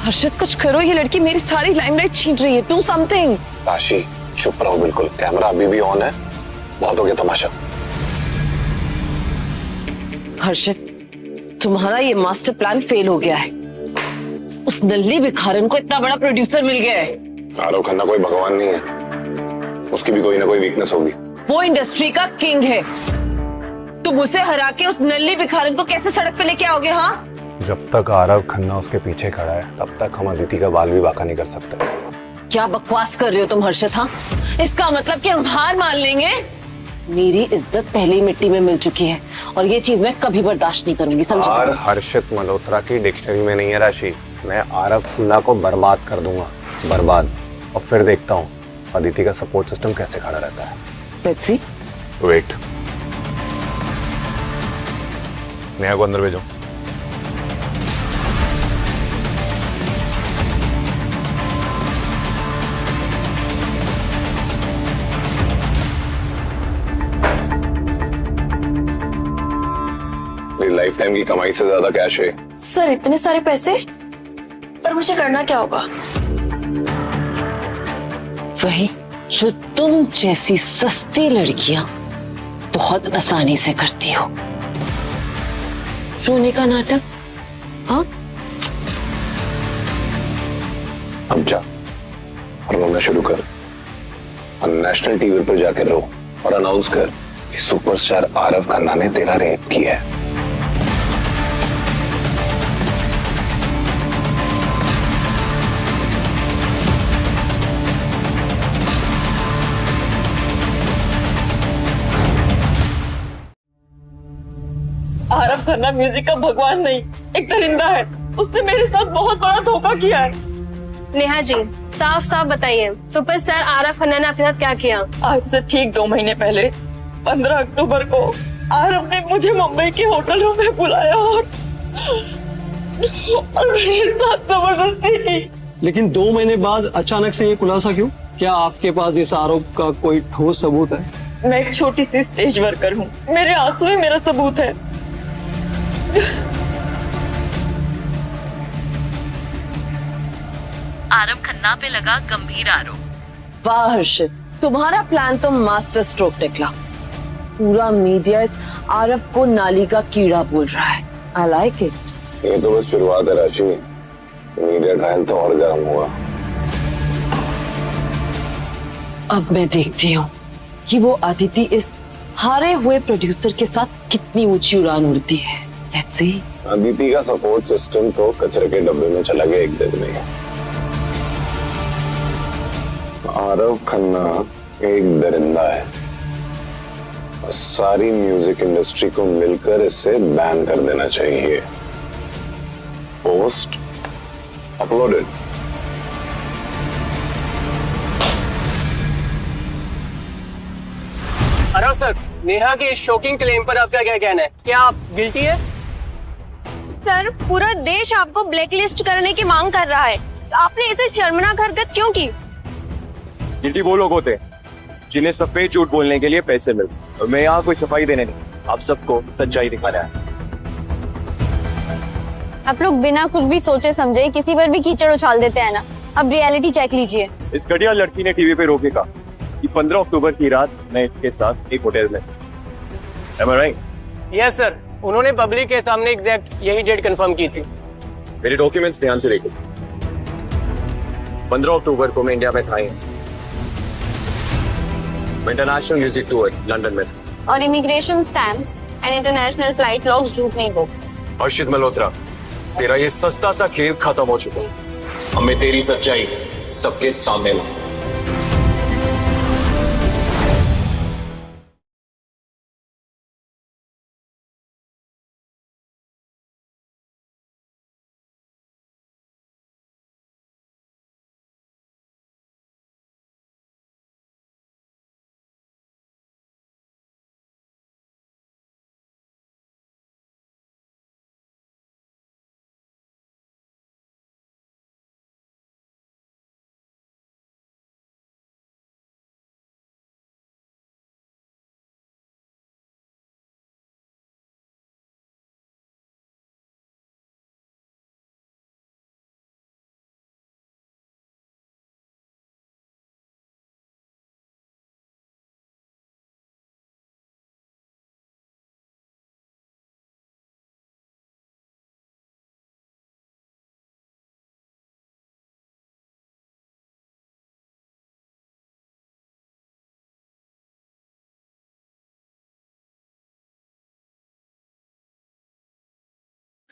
हर्षद कुछ करो, ये लड़की मेरी सारी लाइमलाइट छीन रही है। Do something. राशि चुप रहो बिल्कुल। कैमरा अभी भी ऑन है। बहुत हो गया तमाशा। हर्षद, तुम्हारा ये मास्टर प्लान फेल हो गया है। उस नल्ली भिखारन को इतना बड़ा प्रोड्यूसर मिल गया है। आरव खन्ना कोई भगवान नहीं है, उसकी भी कोई ना कोई वीकनेस होगी। वो इंडस्ट्री का किंग है। तुम उसे हरा के उस नल्ली भिखारन को कैसे सड़क पे लेके आओगे? हाँ, जब तक आरव खन्ना उसके पीछे खड़ा है तब तक हम अदिति का बाल भी बांका नहीं कर सकते। क्या बकवास कर रहे हो तुम हर्षद? हाँ, इसका मतलब कि हम हार मान लेंगे? मेरी इज्जत पहले ही मिट्टी में मिल चुकी है और ये चीज मैं कभी बर्दाश्त नहीं करूंगी, समझे? और हर्षित मल्होत्रा की डिक्शनरी में नहीं है राशि। मैं आरव खन्ना को बर्बाद कर दूंगा, बर्बाद। और फिर देखता हूँ अदिति का सपोर्ट सिस्टम कैसे खड़ा रहता है। Let's see. वेट, नेहा को अंदर भेजो। लाइफ टाइम की कमाई से ज्यादा कैश है। सर इतने सारे पैसे, पर मुझे करना क्या होगा? वही जो तुम जैसी सस्ती लड़कियां बहुत आसानी से करती हो, रोने का नाटक। हाँ, अब जा और रोना शुरू कर और नेशनल टीवी पर जाकर रो और अनाउंस कर कि सुपरस्टार आरव खन्ना ने तेरा रेप किया है। आरव खन्ना म्यूजिक का भगवान नहीं, एक दरिंदा है। उसने मेरे साथ बहुत बड़ा धोखा किया है। नेहा जी, साफ साफ बताइए, सुपरस्टार आरव खन्ना ने आपके साथ क्या किया? आज से ठीक 2 महीने पहले 15 अक्टूबर को आरव ने मुझे मुंबई के होटल रूम में बुलाया और मेरे साथ जबरदस्ती की। लेकिन 2 महीने बाद अचानक से ये खुलासा क्यों? क्या आपके पास इस आरोप का कोई ठोस सबूत है? मैं एक छोटी सी स्टेज वर्कर हूँ, मेरे आंसू ही मेरा सबूत है। आरव खन्ना पे लगा गंभीर आरोप। वाह हर्षित, तुम्हारा प्लान तो मास्टर स्ट्रोक निकला। पूरा मीडिया इस आरव को नाली का कीड़ा बोल रहा है। I like it. ये तो बस शुरुआत है राशि, मीडिया ट्रायल तो और गर्म होगा। अब मैं देखती हूँ कि वो अदिति इस हारे हुए प्रोड्यूसर के साथ कितनी ऊंची उड़ान उड़ती है। Let's see. अदिति का सपोर्ट सिस्टम तो कचरे के डब्बे में चला गया एक दिन में। आरव खन्ना एक दरिंदा है। सारी म्यूजिक इंडस्ट्री को मिलकर इसे बैन कर देना चाहिए। Post uploaded. अरे सर, नेहा के शॉकिंग क्लेम पर आपका क्या कहना है? क्या आप गिल्टी है? सर, पूरा देश आपको ब्लैकलिस्ट करने की मांग कर रहा है। आपने ऐसे शर्मनाक हरकत क्यों की? गिल्टी वो लोग होते हैं जिन्हें सफेद झूठ बोलने के लिए पैसे मिलते। और मैं यहाँ कोई सफाई देने नहीं, आप सबको सच्चाई दिखाना है। आप लोग बिना कुछ भी सोचे समझे किसी पर भी कीचड़ उछाल देते हैं ना। अब रियलिटी चेक लीजिए। इस घटिया लड़की ने टीवी पे रोकेगा कि 15 अक्टूबर की रात मैं इसके साथ एक होटल में। Am I right? Yes sir, उन्होंने पब्लिक के सामने एग्जैक्ट यही डेट कंफर्म की थी। मेरे डॉक्यूमेंट्स ध्यान से देखो। 15 अक्टूबर को मैं इंडिया में था। मैं इंटरनेशनल म्यूजिक टूर लंदन में था। और immigration stamps and international flight logs झूठ नहीं बोलते। हर्षित मल्होत्रा, तेरा ये सस्ता सा खेल खत्म हो चुका है। अब मैं तेरी सच्चाई सबके सामने लाऊं।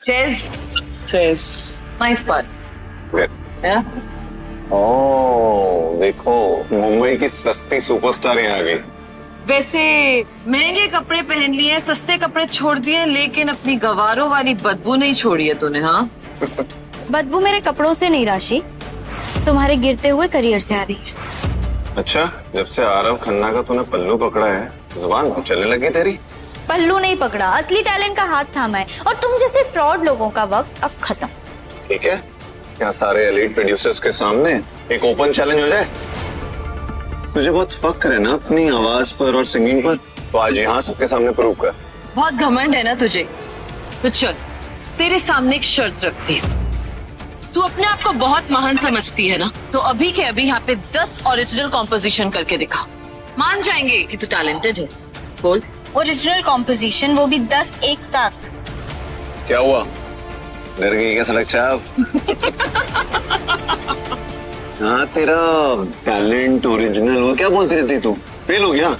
Chess nice part. ओह देखो, मुंबई की सस्ती सुपरस्टार यहाँ आ गई। वैसे महंगे कपड़े पहन लिए, सस्ते कपड़े छोड़ दिए, लेकिन अपनी गवारों वाली बदबू नहीं छोड़ी है तूने। हाँ बदबू मेरे कपड़ों से नहीं राशि, तुम्हारे गिरते हुए करियर से आ रही है। अच्छा, जब से आरव खन्ना का तूने पल्लू पकड़ा है, जुबान तो चलने लगी तेरी। पल्लू नहीं पकड़ा, असली टैलेंट का हाथ थामा है, और तुम जैसे फ्रॉड लोगों का वक्त अब खत्म। ठीक है, क्या सारे एलीट प्रोड्यूसर्स के सामने एक ओपन चैलेंज हो जाए? तुझे बहुत फक्र है ना अपनी आवाज पर और सिंगिंग पर, तो आज यहाँ सबके सामने प्रूव कर। बहुत घमंड है ना तुझे, तो चल तेरे सामने एक शर्त रखती है। तू अपने आप को बहुत महान समझती है ना, तो अभी के अभी यहाँ पे 10 ओरिजिनल कॉम्पोजिशन करके दिखा, मान जाएंगे कि तू टैलेंटेड है। बोल। ओरिजिनल कॉम्पोजिशन, वो भी 10 एक साथ। क्या हुआ, डर गई क्या सड़क छाप? हाँ तेरा टैलेंट ओरिजिनल, वो क्या बोलती रहती तू, फेल हो गया?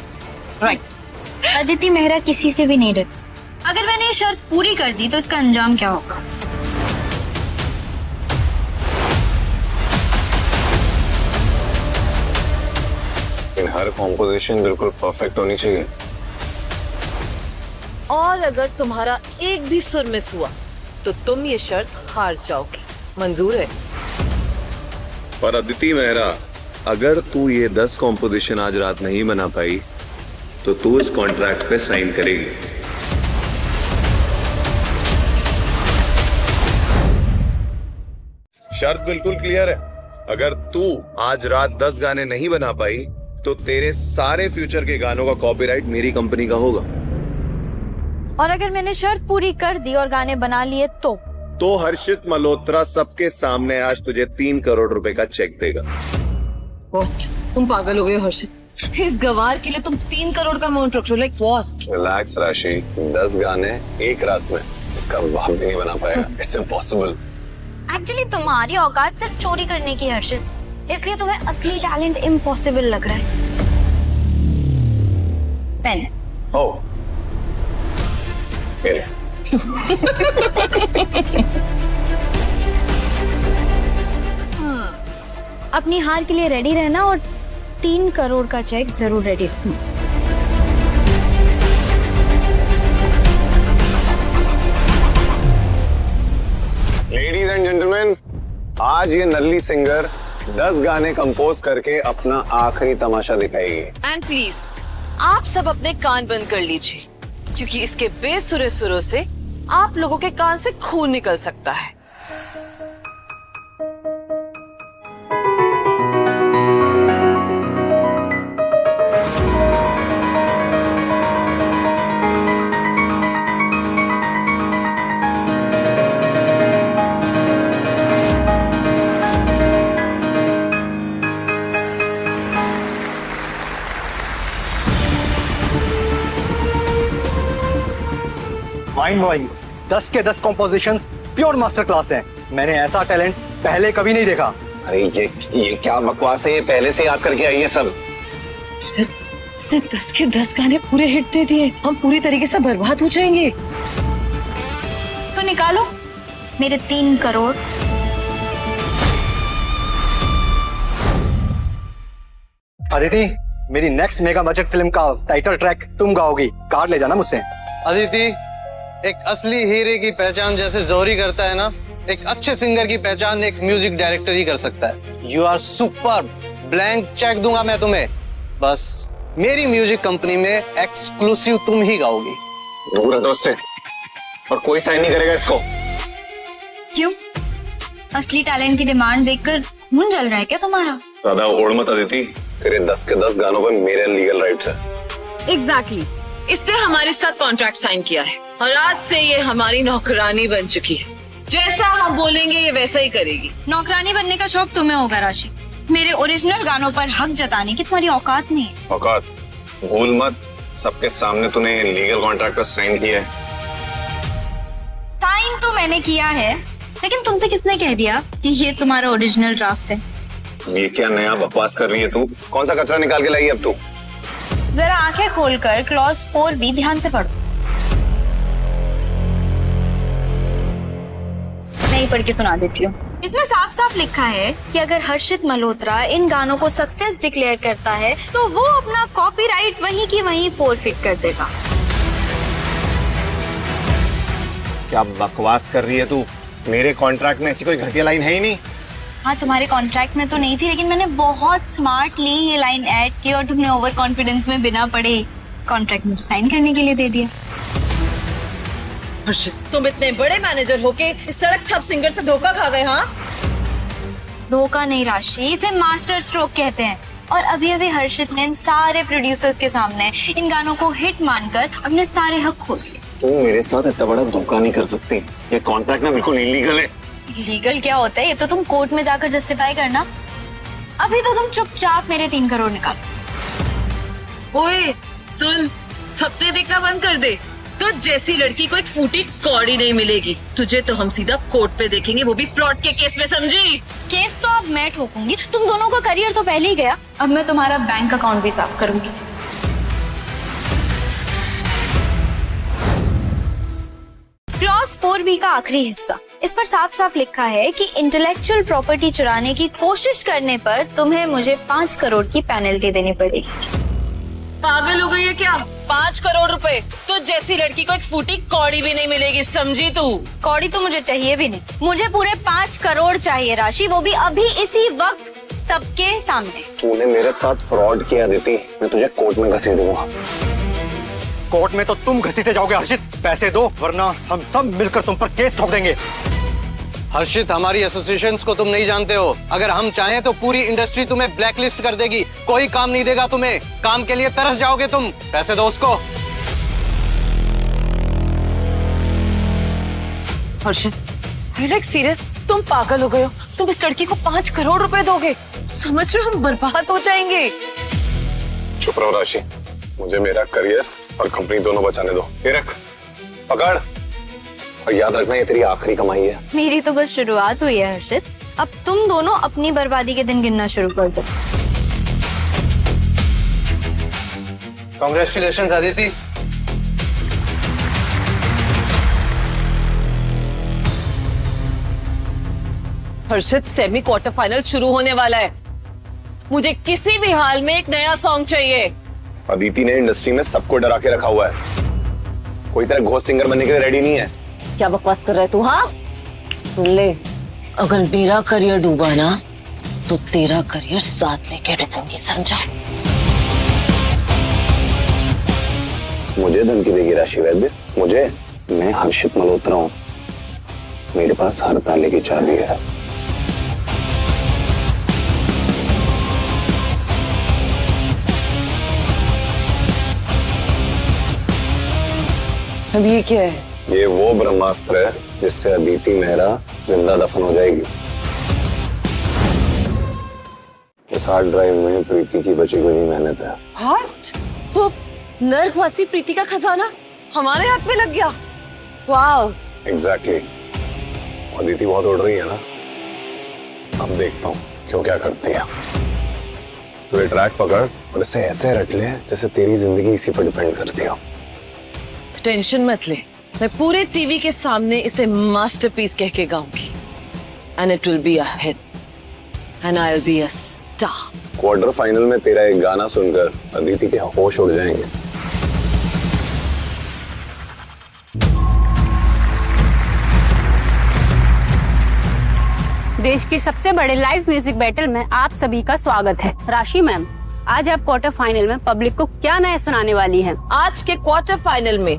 राइट। अदिति मेहरा किसी से भी नहीं डरती, अगर मैंने ये शर्त पूरी कर दी तो इसका अंजाम क्या होगा? हर कॉम्पोजिशन बिल्कुल परफेक्ट होनी चाहिए, और अगर तुम्हारा एक भी सुर मिस हुआ तो तुम ये शर्त हार जाओगी। मंजूर है? पर अदिति मेहरा, अगर तू ये 10 कॉम्पोजिशन आज रात नहीं बना पाई तो तू इस कॉन्ट्रैक्ट पे साइन करेगी। शर्त बिल्कुल क्लियर है, अगर तू आज रात 10 गाने नहीं बना पाई तो तेरे सारे फ्यूचर के गानों का कॉपीराइट मेरी कंपनी का होगा। और अगर मैंने शर्त पूरी कर दी और गाने बना लिए तो हर्षित मल्होत्रा सबके सामने आज तुझे 3 करोड़ रुपए का चेक देगा। What? तुम पागल हो गए हो हर्षित? इस गवार के लिए तुम 3 करोड़ का अमाउंट रख रहे हो? Like what? रिलैक्स राशि, 10 गाने एक रात में इसका बाप भी नहीं बना पाएगा। It's impossible. एक्चुअली तुम्हारी औकात सिर्फ चोरी करने की हर्षित, इसलिए तुम्हें असली टैलेंट इम्पॉसिबल लग रहा है। पेन। ओह अपनी हार के लिए रेडी रहना, और 3 करोड़ का चेक जरूर रेडी रखना। लेडीज एंड जेंटलमैन, आज ये नल्ली सिंगर 10 गाने कंपोज करके अपना आखिरी तमाशा दिखाएगी। एंड प्लीज आप सब अपने कान बंद कर लीजिए, क्योंकि इसके बेसुरे सुरों से आप लोगों के कान से खून निकल सकता है। माइंड ब्लोइंग, 10 के 10 कॉम्पोजिशंस प्योर मास्टर क्लास हैं। मैंने ऐसा टैलेंट पहले कभी नहीं देखा। अरे ये क्या बकवास है, ये पहले से याद करके आई है सब। इसने 10 के 10 गाने पूरे हिट दे दिए, हम पूरी तरीके से बर्बाद हो जाएंगे। तो निकालो मेरे 3 करोड़। अदिति, मेरी नेक्स्ट मेगा बजट फिल्म का टाइटल ट्रैक तुम गाओगी, कार्ड ले जाना मुझसे। अदिति, एक असली हीरे की पहचान जैसे जोहरी करता है ना, एक अच्छे सिंगर की पहचान एक म्यूजिक डायरेक्टर ही कर सकता है। You are super, blank cheque दूंगा मैं तुम्हें, बस मेरी म्यूजिक कंपनी में एक्सक्लूसिव तुम ही गाओगी। दूर है दोस्त से, और कोई साइन नहीं करेगा इसको। क्यों? असली टैलेंट की डिमांड देखकर खून जल रहा है क्या तुम्हारा? ज्यादा ओढ़ मत अदिति, तेरे 10 के 10 गानों पर मेरे लीगल राइट्स है। एग्जैक्टली, इसने हमारे साथ कॉन्ट्रैक्ट साइन किया है, और आज से ये हमारी नौकरानी बन चुकी है। जैसा हम बोलेंगे ये वैसा ही करेगी। नौकरानी बनने का शौक तुम्हें होगा राशि, मेरे ओरिजिनल गानों पर हक जताने की तुम्हारी औकात नहीं है। औकात? भूल मत, सबके सामने तूने लीगल कॉन्ट्रैक्ट पर साइन किया है। साइन तो मैंने किया है, लेकिन तुमसे किसने कह दिया कि ये तुम्हारा ओरिजिनल ड्राफ्ट है? ये क्या नया बकवास कर रही है तू? कौन सा कचरा निकाल के लाई अब तू? जरा आंखें खोलकर क्लॉज 4 भी ध्यान से पढ़ो। ही पढ़ के सुना देती हूँ। इसमें साफ साफ लिखा है कि अगर हर्षित मल्होत्रा इन गानों को सक्सेस डिक्लेयर करता है तो वो अपना कॉपीराइट वहीं की वहीं फोरफिट कर देगा। क्या बकवास कर रही है तू? मेरे कॉन्ट्रैक्ट में ऐसी कोई घटिया लाइन है ही नहीं। हाँ, तुम्हारे कॉन्ट्रैक्ट में तो नहीं थी, लेकिन मैंने बहुत स्मार्टली ये लाइन ऐड की और तुमने ओवर कॉन्फिडेंस में बिना पढ़े कॉन्ट्रैक्ट मुझे साइन करने के लिए दे दिया। हर्षित, तुम इतने बड़े मैनेजर होके इस सड़क छाप सिंगर से धोखा खा गए। हाँ, धोखा नहीं राशि, इसे मास्टर स्ट्रोक कहते हैं। और अभी अभी हर्षित ने इन सारे प्रोड्यूसर्स के सामने इन गानों को हिट मानकर अपने सारे हक खो दिए। तू मेरे साथ इतना बड़ा धोखा नहीं कर सकती। ये कॉन्ट्रैक्ट ना बिल्कुल इलीगल है। लीगल क्या होता है? ये तो तुम कोर्ट में जाकर जस्टिफाई करना। अभी तो तुम चुपचाप मेरे 3 करोड़ निकालो। ओए सुन, सपने देखना बंद कर दे। तो जैसी लड़की को एक फूटी कौड़ी नहीं मिलेगी। तुझे तो हम सीधा कोर्ट पे देखेंगे, वो भी फ्रॉड के केस में, समझी? केस तो अब मैं ठोकूंगी, तुम दोनों का करियर तो पहले ही गया। अब मैं तुम्हारा बैंक अकाउंट भी साफ करूंगी। क्लॉज 4B का आखिरी हिस्सा, इस पर साफ साफ लिखा है कि इंटेलेक्चुअल प्रॉपर्टी चुराने की कोशिश करने पर तुम्हें मुझे 5 करोड़ की पेनल्टी देनी पड़ेगी। पागल हो गई है क्या? 5 करोड़ रुपए? तो जैसी लड़की को एक फूटी कौड़ी भी नहीं मिलेगी, समझी तू? कौड़ी तो मुझे चाहिए भी नहीं, मुझे पूरे 5 करोड़ चाहिए राशि, वो भी अभी इसी वक्त सबके सामने। तूने मेरे साथ फ्रॉड किया अदिति, मैं तुझे कोर्ट में घसीट दूंगा। कोर्ट में तो तुम घसीटे जाओगे हर्षित। पैसे दो वरना हम सब मिलकर तुम पर केस ठोक देंगे। हर्षित, हमारी एसोसिएशंस को तुम नहीं जानते हो। अगर हम चाहें तो पूरी इंडस्ट्री तुम्हें ब्लैकलिस्ट कर देगी, कोई काम नहीं देगा तुम्हें। काम के लिए तरस जाओगे तुम। पैसे दो उसको। हर्षित, लाइक सीरियस, तुम पागल हो गए हो? तुम इस लड़की को 5 करोड़ रुपए दोगे? समझ रहे हो हम बर्बाद हो जाएंगे। चुप रहो राशि, मुझे मेरा करियर और कंपनी दोनों बचाने दो। ये रख, पकड़, और याद रखना ये तेरी आखिरी कमाई है। मेरी तो बस शुरुआत हुई है हर्षित, अब तुम दोनों अपनी बर्बादी के दिन गिनना शुरू कर दो। कांग्रेचुलेशंस अदिति। हर्षित, सेमी क्वार्टर फाइनल शुरू होने वाला है। मुझे किसी भी हाल में एक नया सॉन्ग चाहिए। अदिति ने इंडस्ट्री में सबको डरा के रखा हुआ है, कोई तरह घोस्ट सिंगर बनने के लिए रेडी नहीं है। क्या बकवास कर रहा है तू? हाँ, सुन ले, अगर मेरा करियर डूबा ना तो तेरा करियर साथ लेके डूबूंगी, समझा? मुझे धमकी देगी राशि वैद्य? मुझे? मैं हर्षित मल्होत्रा हूँ, मेरे पास हर ताले की चाबी है। अब ये क्या है? ये वो ब्रह्मास्त्र है जिससे अदिति मेहरा जिंदा दफन हो जाएगी। इस हार्ड ड्राइव में प्रीति की बची हुई मेहनत है। हार्ट? वो नर्कवासी प्रीति का खजाना हमारे हाथ में लग गया। वाओ। एग्जैक्टली। अदिति बहुत उड़ रही है ना, अब देखता हूँ क्यों क्या करती है। तो ये ट्रैक पकड़ और इसे ऐसे रट ले जैसे तेरी जिंदगी इसी पर डिपेंड करती हो। टेंशन मत ले, मैं पूरे टीवी के सामने इसे मास्टरपीस कह के गाऊंगी। And it will be a hit and I will be a star. Quarter final में तेरा एक गाना सुनकर अदिति के होश उड़ जाएंगे। देश के सबसे बड़े लाइव म्यूजिक बैटल में आप सभी का स्वागत है। राशि मैम, आज आप क्वार्टर फाइनल में पब्लिक को क्या नया सुनाने वाली हैं? आज के क्वार्टर फाइनल में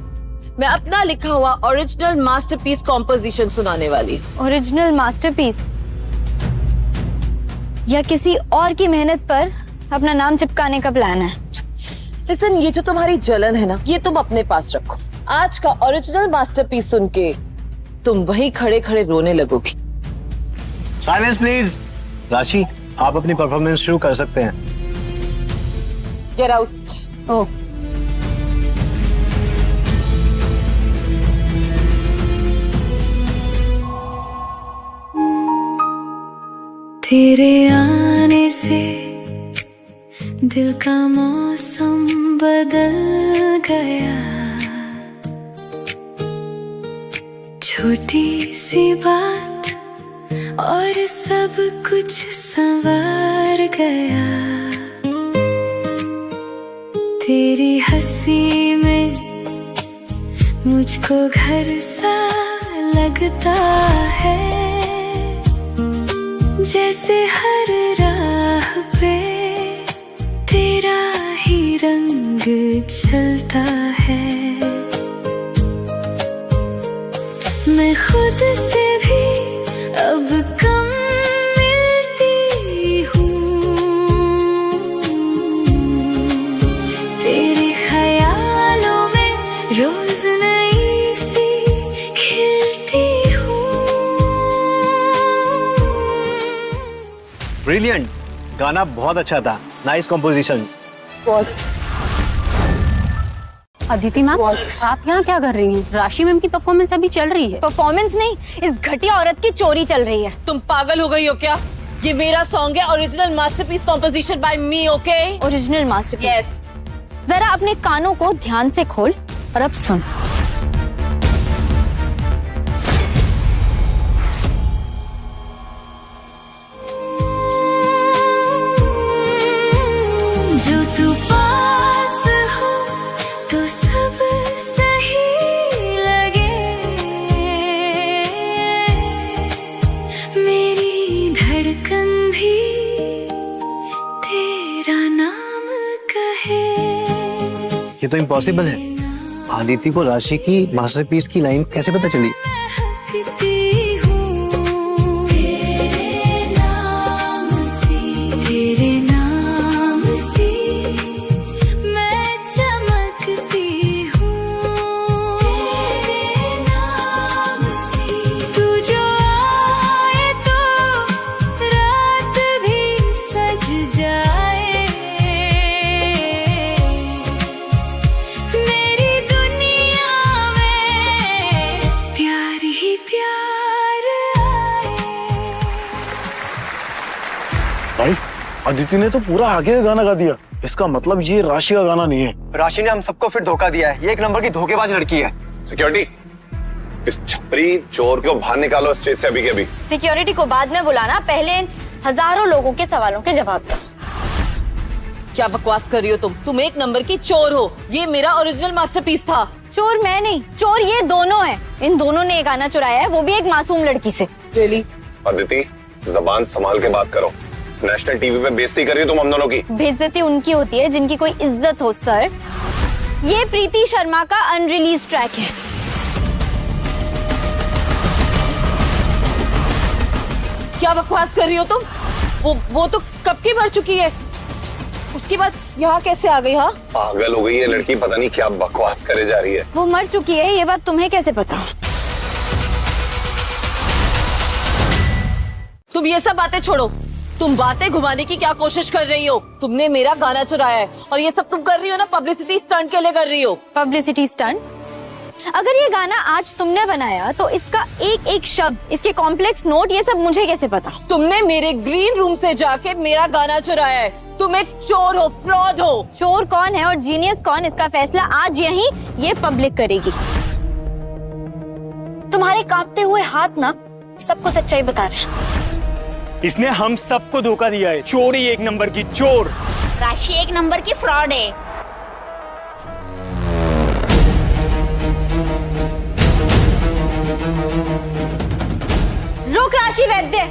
मैं अपना लिखा हुआ ओरिजिनल मास्टरपीस कॉम्पोजिशन सुनाने वाली हूँ। ओरिजिनल मास्टरपीस या किसी और की मेहनत पर अपना नाम चिपकाने का प्लान है? लिसन, ये जो तुम्हारी जलन है ना, ये तुम अपने पास रखो। आज का ओरिजिनल मास्टरपीस सुन के तुम वहीं खड़े खड़े रोने लगोगी। Silence please. राशि, आप अपनी परफॉर्मेंस शुरू कर सकते हैं। Get out. ओह, तेरे आने से दिल का मौसम बदल गया, छोटी सी बात और सब कुछ संवार गया। तेरी हंसी में मुझको घर सा लगता है, जैसे हर राह पे तेरा ही रंग चलता है। मैं खुद से भी अब कम मिलती हूँ, तेरे ख्यालों में रोज नई सी खिलती हूँ। ब्रिलियंट, गाना बहुत अच्छा था, नाइस कॉम्पोजिशन। अदिति मैम, आप यहाँ क्या कर रही हैं? राशि मैम की परफॉर्मेंस अभी चल रही है। परफॉर्मेंस नहीं, इस घटिया औरत की चोरी चल रही है। तुम पागल हो गई हो क्या? ये मेरा सॉन्ग है, ओरिजिनल मास्टरपीस कॉम्पोजिशन बाय मी, ओके? Original masterpiece. यस। जरा अपने कानों को ध्यान से खोल और अब सुन। जो तू पास हो तो सब सही लगे, मेरी धड़कन भी तेरा नाम कहे। ये तो इम्पॉसिबल है। आदिति को राशि की मास्टरपीस की लाइन कैसे पता चली? भाई अदिति ने तो पूरा आगे का गाना गा दिया, इसका मतलब ये राशि का गाना नहीं है। राशि ने हम सबको फिर धोखा दिया है, ये एक नंबर की धोखेबाज लड़की है। सिक्योरिटी, इस छपरी चोर को बाहर निकालो स्टेज से अभी के अभी। सिक्योरिटी को बाद में बुलाना, पहले इन हजारों लोगों के सवालों के जवाब दो। क्या बकवास कर रही हो तुम एक नंबर की चोर हो। ये मेरा ओरिजिनल मास्टरपीस था। चोर मैं नहीं, चोर ये दोनों हैं। इन दोनों ने ये गाना चुराया है, वो भी एक मासूम लड़की से। रियली? अदिति, जबान संभाल के बात करो। नेशनल टीवी पे बेइज्जती कर रही हो तुम हम दोनों की। बेइज्जती उनकी होती है जिनकी कोई इज्जत हो सर। ये प्रीति शर्मा का अनरिलीज ट्रैक है। क्या बकवास कर रही हो तुम? वो तो कब की मर चुकी है, उसके बाद यहाँ कैसे आ गई? हाँ, पागल हो गई है लड़की, पता नहीं क्या बकवास करे जा रही है। वो मर चुकी है, ये बात तुम्हें कैसे पता? तुम ये सब बातें छोड़ो, तुम बातें घुमाने की क्या कोशिश कर रही हो? तुमने मेरा गाना चुराया है और ये सब तुम कर रही हो ना पब्लिसिटी स्टंट के लिए कर रही हो। Publicity stunt? अगर ये गाना आज तुमने बनाया तो इसका एक एक शब्द, इसके कॉम्प्लेक्स नोट, ये सब मुझे कैसे पता? तुमने मेरे ग्रीन रूम से जाके मेरा गाना चुराया है। तुम एक चोर हो, फ्रॉड हो। चोर कौन है और जीनियस कौन, इसका फैसला आज यहीं ये पब्लिक करेगी। तुम्हारे कांपते हुए हाथ ना सबको सच्चाई बता रहे हैं। इसने हम सबको धोखा दिया है। चोरी एक नंबर की चोर। राशि एक नंबर की फ्रॉड है। रुक राशि वैद्य,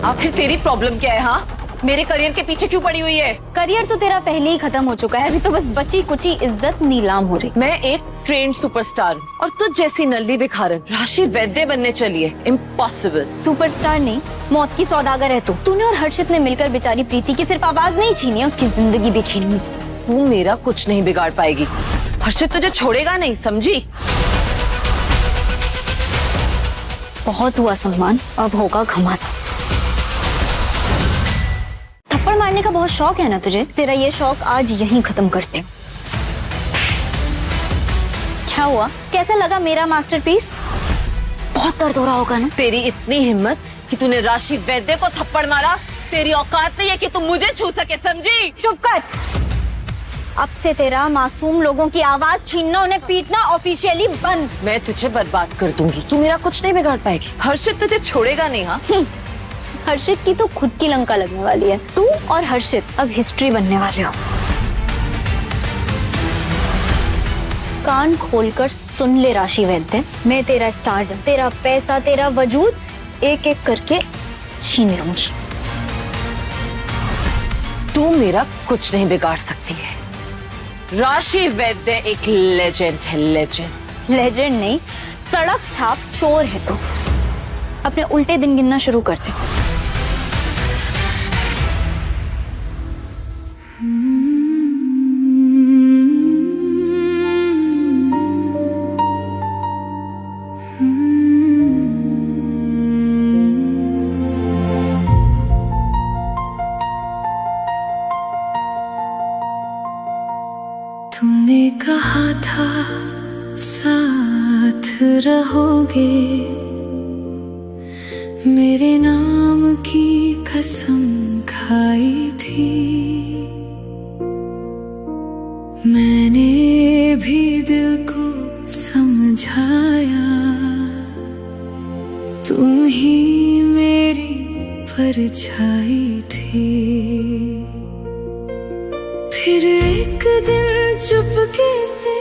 आखिर तेरी प्रॉब्लम क्या है? हाँ, मेरे करियर के पीछे क्यों पड़ी हुई है? करियर तो तेरा पहले ही खत्म हो चुका है, अभी तो बस बची कुची इज्जत नीलाम हो रही। मैं एक ट्रेंड सुपरस्टार और तुझ जैसी नल्ली भिखारन राशि वैद्य बनने चली है। इम्पॉसिबल। सुपरस्टार नहीं, मौत की सौदागर है तू। तूने और हर्षित ने मिलकर बेचारी प्रीति की सिर्फ आवाज नहीं छीनी है, उसकी जिंदगी भी छीनी। तू मेरा कुछ नहीं बिगाड़ पाएगी। हर्षित तुझे छोड़ेगा नहीं, समझी? बहुत हुआ सम्मान, अब होगा घमासान। थप्पड़ मारने का बहुत शौक है ना तुझे? तेरा ये शौक आज यहीं खत्म करती हूँ। क्या हुआ, कैसा लगा मेरा मास्टरपीस? बहुत दर्द हो रहा होगा ना? तेरी इतनी हिम्मत कि तूने राशि वैद्य को थप्पड़ मारा? तेरी औकात नहीं है कि तुम मुझे छू सके, समझी? चुप कर। अब से तेरा मासूम लोगों की आवाज छीनना, उन्हें पीटना ऑफिशियली बंद। मैं तुझे बर्बाद कर दूंगी, तू मेरा कुछ नहीं बिगाड़ पाएगी। हर्षित तुझे छोड़ेगा नहीं। हाँ, हर्षित की तो खुद की लंका लगने वाली है। तू और हर्षित अब हिस्ट्री बनने वाले हो। कान खोलकर सुन ले राशि वैद्य, मैं तेरा स्टारडम, तेरा पैसा, तेरा वजूद एक एक करके छीन लूंगी। तू मेरा कुछ नहीं बिगाड़ सकती है। राशि वैद्य एक लेजेंड है, लेजेंड। लेजेंड नहीं, सड़क छाप चोर है तू। अपने उल्टे दिन गिनना शुरू करते हो। तुमने कहा था साथ रहोगे, मेरे नाम की कसम खाई थी। मैंने भी दिल को समझाया, तुम ही मेरी परछाई थी। फिर एक दिन चुपके से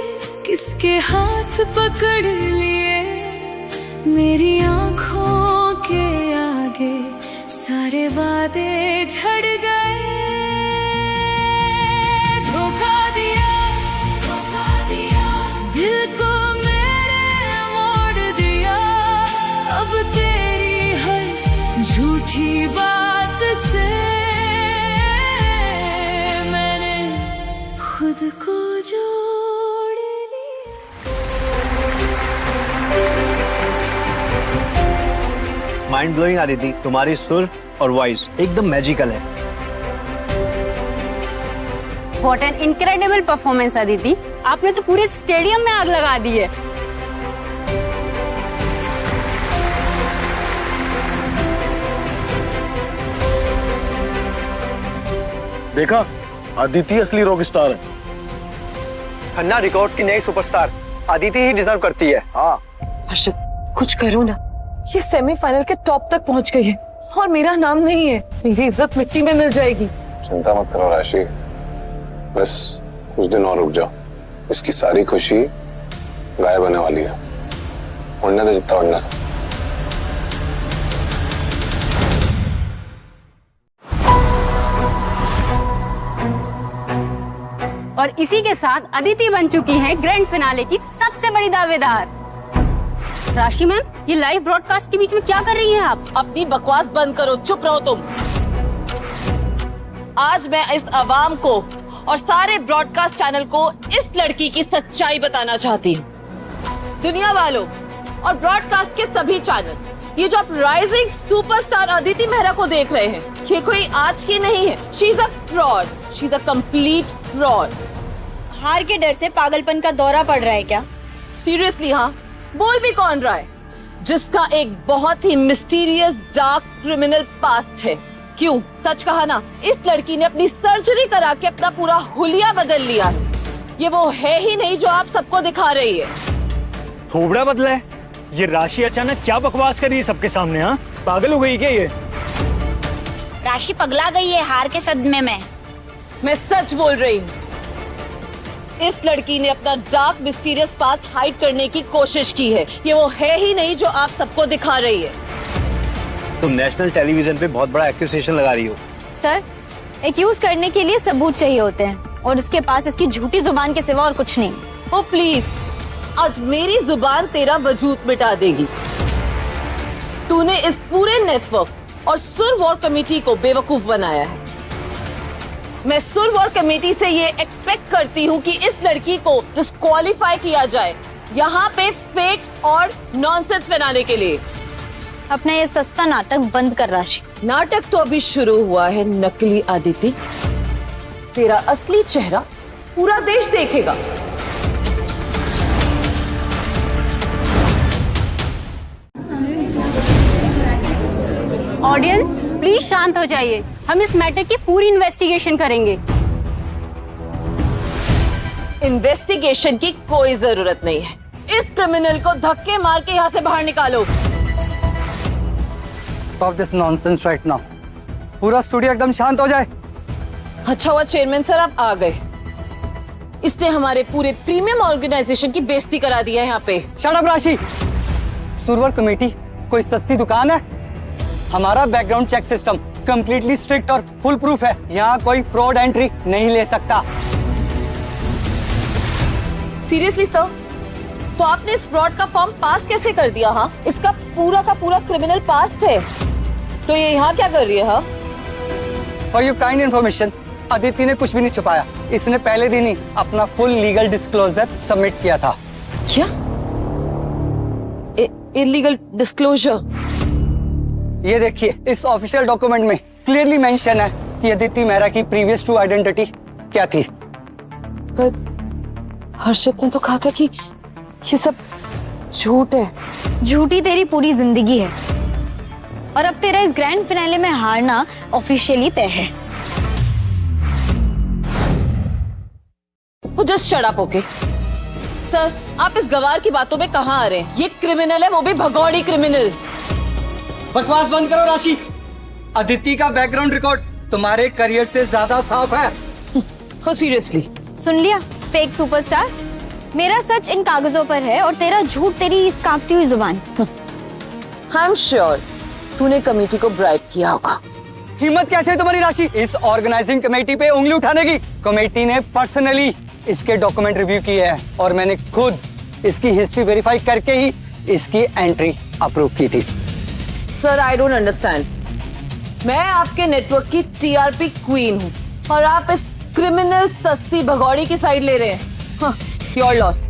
किसके हाथ पकड़ लिए, मेरी आंखों के आगे सारे वादे झड़ गए। धोखा दिया दिल को मेरे मोड़ दिया। अब तेरी हर झूठी बात से खुद को जोड़ लिया। माइंड ब्लोइंग आदिति, तुम्हारी सुर और वॉइस एकदम मैजिकल है। What an incredible performance Aditi, आपने तो पूरे स्टेडियम में आग लगा दी है। देखा, अदिति असली रॉक स्टार है। खन्ना रिकॉर्ड्स की नई सुपरस्टार अदिति ही डिजर्व करती है। हाँ हर्षित, कुछ करो ना। ये सेमीफाइनल के टॉप तक पहुंच गई है और मेरा नाम नहीं है। मेरी इज्जत मिट्टी में मिल जाएगी। चिंता मत करो राशि, बस कुछ दिन और रुक जाओ। इसकी सारी खुशी गायब होने वाली है। उड़ने दे जितना उड़ना। और इसी के साथ अदिति बन चुकी है ग्रैंड फिनाले की सबसे बड़ी दावेदार। राशि मैम, ये लाइव ब्रॉडकास्ट के बीच में क्या कर रही हैं आप? अपनी बकवास बंद करो, चुप रहो तुम। आज मैं इस अवाम को और सारे ब्रॉडकास्ट चैनल को इस लड़की की सच्चाई बताना चाहती हूँ। दुनिया वालों और ब्रॉडकास्ट के सभी चैनल, ये जो आप राइजिंग सुपरस्टार अदिति मेहरा को देख रहे हैं, ये कोई आज की नहीं है। She is a fraud, she is a complete fraud. हार के डर से पागलपन का दौरा पड़ रहा है क्या? सीरियसली हाँ, बोल भी कौन रहा है? जिसका एक बहुत ही मिस्टीरियस डार्क क्रिमिनल पास्ट है। क्यों? सच कहा ना, इस लड़की ने अपनी सर्जरी करा के अपना पूरा हुलिया बदल लिया है। ये वो है ही नहीं जो आप सबको दिखा रही है। थोबड़ा बदला है? ये राशि अचानक क्या बकवास कर रही है सबके सामने? हाँ, पागल हो गई क्या ये? राशि पगला गई है हार के सदमे में। मैं सच बोल रही हूँ। इस लड़की ने अपना डार्क मिस्टीरियस पास्ट हाइड करने की कोशिश की है। ये वो है ही नहीं जो आप सबको दिखा रही है। तुम नेशनल टेलीविजन पे बहुत बड़ा एक्यूजेशन लगा रही हो। सर, एक्यूज करने के लिए सबूत चाहिए होते हैं और इसके पास इसकी झूठी जुबान के सिवा और कुछ नहीं। ओ प्लीज, आज मेरी जुबान तेरा वजूद मिटा देगी। तूने इस पूरे नेटवर्क और सुर वॉर कमेटी को बेवकूफ बनाया है। मैं सुर वॉर कमेटी से ये एक्सपेक्ट करती हूँ कि इस लड़की को डिस्क्वालीफाई किया जाए, यहाँ पे फेक और नॉनसेंस बनाने के लिए। अपना ये सस्ता नाटक बंद कर राशि। नाटक तो अभी शुरू हुआ है नकली आदिति। तेरा असली चेहरा पूरा देश देखेगा। ऑडियंस प्लीज शांत हो जाइए, हम इस मैटर की पूरी इन्वेस्टिगेशन करेंगे। इन्वेस्टिगेशन की कोई जरूरत नहीं है। इस क्रिमिनल को धक्के मार के यहाँ से बाहर निकालो। Stop this nonsense right now. पूरा स्टूडियो एकदम शांत हो जाए। अच्छा हुआ चेयरमैन सर आप आ गए। इसने हमारे पूरे प्रीमियम ऑर्गेनाइजेशन की बेइज्जती करा दी है यहाँ पे। शट अप राशि। सुरवर कमेटी कोई सस्ती दुकान है? हमारा background check system completely strict और फुल प्रूफ है। यहाँ कोई फ्रॉड एंट्री नहीं ले सकता। Seriously sir? तो आपने इस फ्रॉड का फॉर्म पास कैसे कर दिया? हाँ, इसका पूरा का पूरा क्रिमिनल पास्ट है। तो ये यहाँ क्या कर रही है? हाँ, for your kind information, Aditi ने कुछ भी नहीं छुपाया। इसने पहले दिन ही अपना फुल लीगल डिस्क्लोजर सबमिट किया था। क्या? Illegal disclosure? ये देखिए, इस ऑफिशियल डॉक्यूमेंट में क्लियरली मेंशन है कि अदिति मेहरा की प्रीवियस टू आइडेंटिटी क्या थी। पर हर्षित ने तो कहा था कि ये सब झूठ है। झूठी तेरी पूरी जिंदगी है और अब तेरा इस ग्रैंड फिनाले में हारना ऑफिशियली तय है। Just shut up, okay? Sir, आप इस गवार की बातों में कहाँ आ रहे हैं? ये क्रिमिनल है, वो भी भगौड़ी क्रिमिनल। बकवास बंद करो राशि। अदिति का बैकग्राउंड रिकॉर्ड तुम्हारे करियर से ज्यादा साफ है। हो सीरियसली? सुन लिया फेक सुपरस्टार? मेरा सच इन कागजों पर है और तेरा झूठ तेरी इस कांपती हुई जुबान। आई एम श्योर तूने कमेटी को ब्राइब किया होगा। हिम्मत कैसे है तुम्हारी राशि इस ऑर्गेनाइजिंग कमेटी पे उंगली उठाने की? कमेटी ने पर्सनली इसके डॉक्यूमेंट रिव्यू किए हैं और मैंने खुद इसकी हिस्ट्री वेरीफाई करके ही इसकी एंट्री अप्रूव की थी। Sir, I don't understand. मैं आपके नेटवर्क की टीआरपी क्वीन हूँ और आप इस क्रिमिनल सस्ती भगौड़ी की साइड ले रहे हैं। Your loss.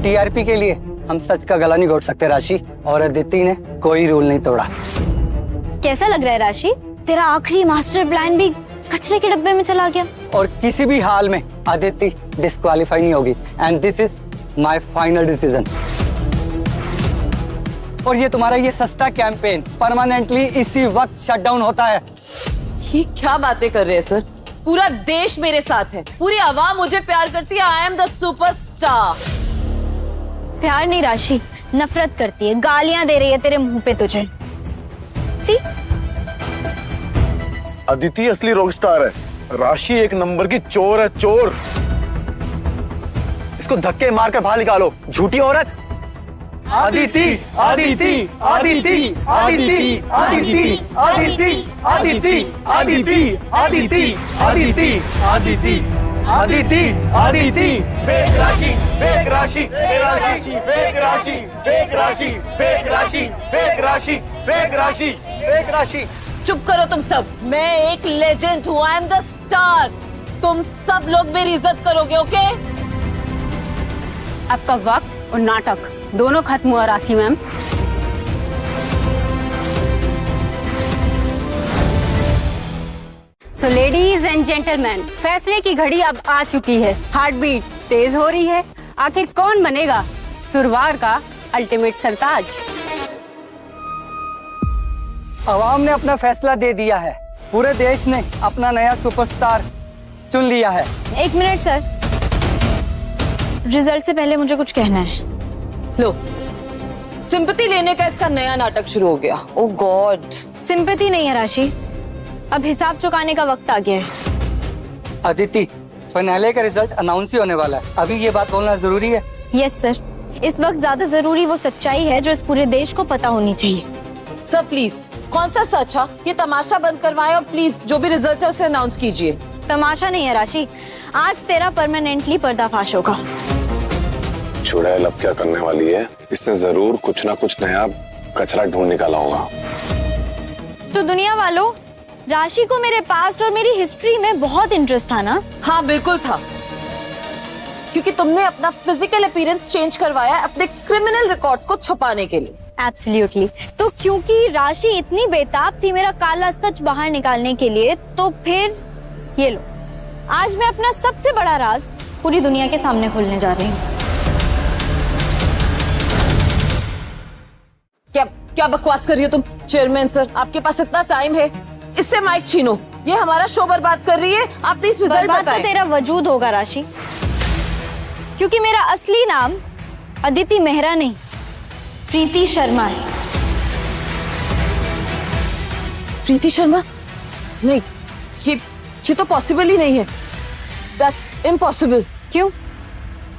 टीआरपी के लिए हम सच का गला नहीं घोट सकते राशि, और अदिति ने कोई रूल नहीं तोड़ा। कैसा लग रहा है राशि? तेरा आखिरी मास्टर प्लान भी कचरे के डब्बे में चला गया। और किसी भी हाल में अदिति डिस्क्वालीफाई नहीं होगी and this is my final decision. और ये तुम्हारा ये सस्ता कैंपेन परमानेंटली इसी वक्त शट डाउन होता है। ये क्या बातें कर रहे हैं सर? पूरा देश मेरे साथ है, पूरी आवाम मुझे प्यार करती है। I am the superstar. प्यार नहीं राशि, नफरत करती है, गालियां दे रही है तेरे मुंह पे तुझे। सी अदिति असली रॉकस्टार है, राशि एक नंबर की चोर है, चोर। इसको धक्के मारकर बाहर निकालो, झूठी औरत। आदिति आदिति आदिति आदिति आदिति आदिति आदिति आदिति आदिति आदिति आदिति आदिति आदिति फेक राशि फेक राशि फेक राशि फेक राशि फेक राशि फेक राशि फेक राशि फेक राशि फेक राशि। चुप करो तुम सब। मैं एक लेजेंड हूँ, आई एम द स्टार। तुम सब लोग मेरी इज्जत करोगे, ओके? आपका वक्त और नाटक दोनों खत्म हुआ राशि ma'am. So ladies and gentleman, फैसले की घड़ी अब आ चुकी है। हार्ट बीट तेज हो रही है। आखिर कौन बनेगा सुरवार का अल्टीमेट सरताज? आवाम ने अपना फैसला दे दिया है। पूरे देश ने अपना नया सुपरस्टार चुन लिया है। एक मिनट सर, रिजल्ट से पहले मुझे कुछ कहना है। लो, सिंपैथी लेने का इसका नया नाटक शुरू हो गया। ओह गॉड। सिंपैथी नहीं है राशि, अब हिसाब चुकाने का वक्त आ गया है। अदिति, फाइनले का रिजल्ट अनाउंस ही होने वाला है, अभी ये बात बोलना जरूरी है? यस सर, इस वक्त ज्यादा जरूरी वो सच्चाई है जो इस पूरे देश को पता होनी चाहिए। सर प्लीज, कौन सा सच है? ये तमाशा बंद करवाएं और प्लीज जो भी रिजल्ट है उसे अनाउंस कीजिए। तमाशा नहीं है राशि, आज तेरा परमानेंटली पर्दाफाश होगा। चुड़ैल अब क्या करने वाली है? इसने जरूर कुछ ना कुछ नया कचरा ढूंढ निकाला होगा। तो दुनिया वालों, राशि को मेरे पास्ट और मेरी हिस्ट्री में बहुत इंटरेस्ट था ना? हाँ बिल्कुल था, क्योंकि तुमने अपना फिजिकल अपीयरेंस चेंज करवाया अपने क्रिमिनल रिकॉर्ड्स को छुपाने के लिए। एब्सोल्युटली। तो क्योंकि राशि इतनी बेताब थी मेरा काला सच बाहर निकालने के लिए, तो फिर ये लो, आज मैं अपना सबसे बड़ा राज पूरी दुनिया के सामने खोलने जा रही हूँ। क्या बकवास कर रही हो तुम? चेयरमैन सर, आपके पास इतना टाइम है, इससे माइक छीनो। ये हमारा शो बर्बाद कर रही है। आप प्लीज रिजल्ट बताएं। तो तेरा वजूद होगा राशि। क्योंकि मेरा असली नाम अदिति मेहरा नहीं, प्रीति शर्मा है। प्रीति शर्मा? नहीं, ये तो पॉसिबल ही नहीं है। That's impossible। क्यों?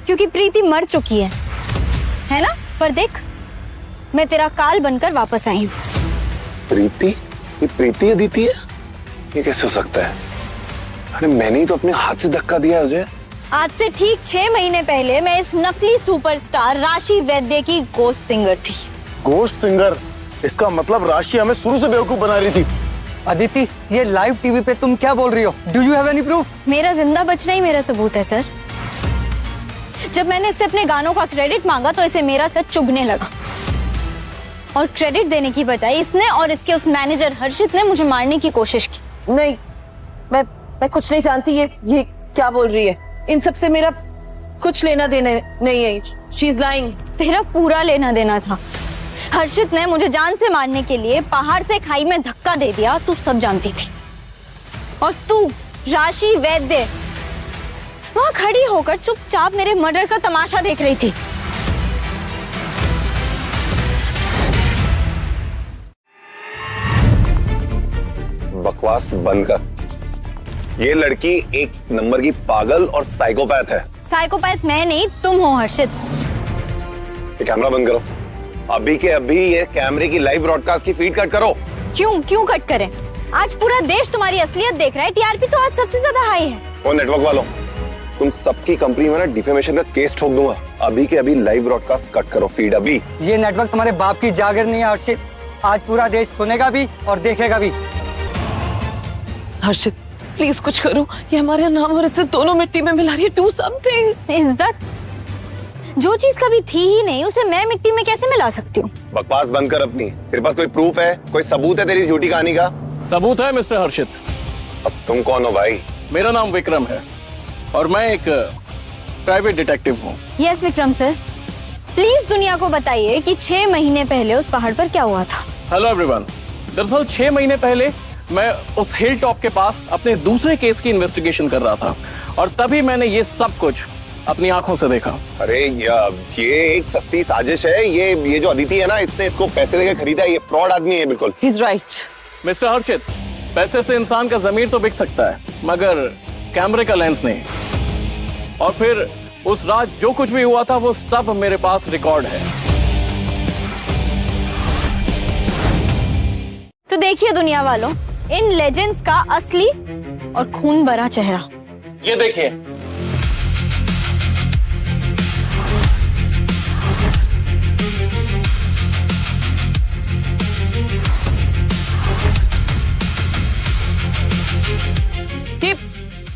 क्योंकि प्रीति मर चुकी है ना? पर देख, मैं तेरा काल बनकर वापस आई हूँ। प्रीति? ये प्रीति अदिति है? ये कैसे हो सकता है? अरे मैंने ही तो अपने हाथ से धक्का दिया है मुझे। आज से ठीक 6 महीने पहले मैं इस नकली सुपरस्टार राशि वैद्य की गोस्ट सिंगर थी। Ghost singer? इसका मतलब राशि हमें शुरू से बेवकूफ बना रही थी। अदिति, ये लाइव टीवी पे तुम क्या बोल रही हो? Do you have any proof? मेरा जिंदा बचना ही मेरा सबूत है सर। जब मैंने इससे अपने गानों का क्रेडिट मांगा तो इसे मेरा सर चुभने लगा, और क्रेडिट देने की बजाय इसने और इसके उस मैनेजर हर्षित ने मुझे मारने की कोशिश की। नहीं, मैं कुछ नहीं जानती। ये क्या बोल रही है? इन सब से मेरा कुछ लेना देना नहीं है। She is lying. तेरा पूरा लेना देना था। हर्षित ने मुझे जान से मारने के लिए पहाड़ से खाई में धक्का दे दिया, तू सब जानती थी। और तू राशि वैद्य वहां खड़ी होकर चुपचाप मेरे मर्डर का तमाशा देख रही थी। बकवास बंद कर। ये लड़की एक नंबर की पागल और साइकोपैथ है। साइकोपैथ मैं नहीं, तुम हो हर्षित। ये कैमरा बंद करो। अभी के अभी ये कैमरे की लाइव ब्रॉडकास्ट की फीड कट करो। क्यों कट करें? आज पूरा देश तुम्हारी असलियत देख रहा है। टीआरपी तो आज सबसे ज्यादा हाई है। वो नेटवर्क वालों, तुम सबकी कंपनी में ना डिफेमेशन का केस ठोक दूंगा। अभी के अभी लाइव ब्रॉडकास्ट कट करो, फीड अभी। ये नेटवर्क तुम्हारे बाप की जागर नहीं है हर्षित। आज पूरा देश सुनेगा भी और देखेगा भी। हर्षित, प्लीज कुछ करो। ये हमारे नाम और इज्जत दोनों मिट्टी में मिला रही है। Do something. इज्जत? जो चीज कभी थी ही नहीं उसे मैं मिट्टी में कैसे मिला सकती हूँ? बकवास बंद कर अपनी। तेरे पास कोई प्रूफ है, कोई सबूत है तेरी झूठी कहानी का? सबूत है मिस्टर हर्षित। अब तुम कौन हो भाई? मेरा नाम विक्रम है और मैं एक प्राइवेट डिटेक्टिव हूँ। यस विक्रम सर, प्लीज दुनिया को बताइए कि 6 महीने पहले उस पहाड़ पर क्या हुआ था। Hello everyone. दरअसल 6 महीने पहले मैं उस हिल टॉप के पास अपने दूसरे केस की इन्वेस्टिगेशन कर रहा था और तभी मैंने ये सब कुछ अपनी आंखों से देखा। अरे ये एक सस्ती साजिश है। ये जो अदिति है ना, इसने इसको पैसे देकर खरीदा है। ये फ्रॉड आदमी है बिल्कुल। He's right। मिस्टर हर्षित, पैसे से इंसान का जमीर तो बिक सकता है मगर कैमरे का लेंस नहीं। और फिर उस रात जो कुछ भी हुआ था वो सब मेरे पास रिकॉर्ड है। तो देखिए दुनिया वालों, इन लेजेंड्स का असली और खून भरा चेहरा। ये देखिए,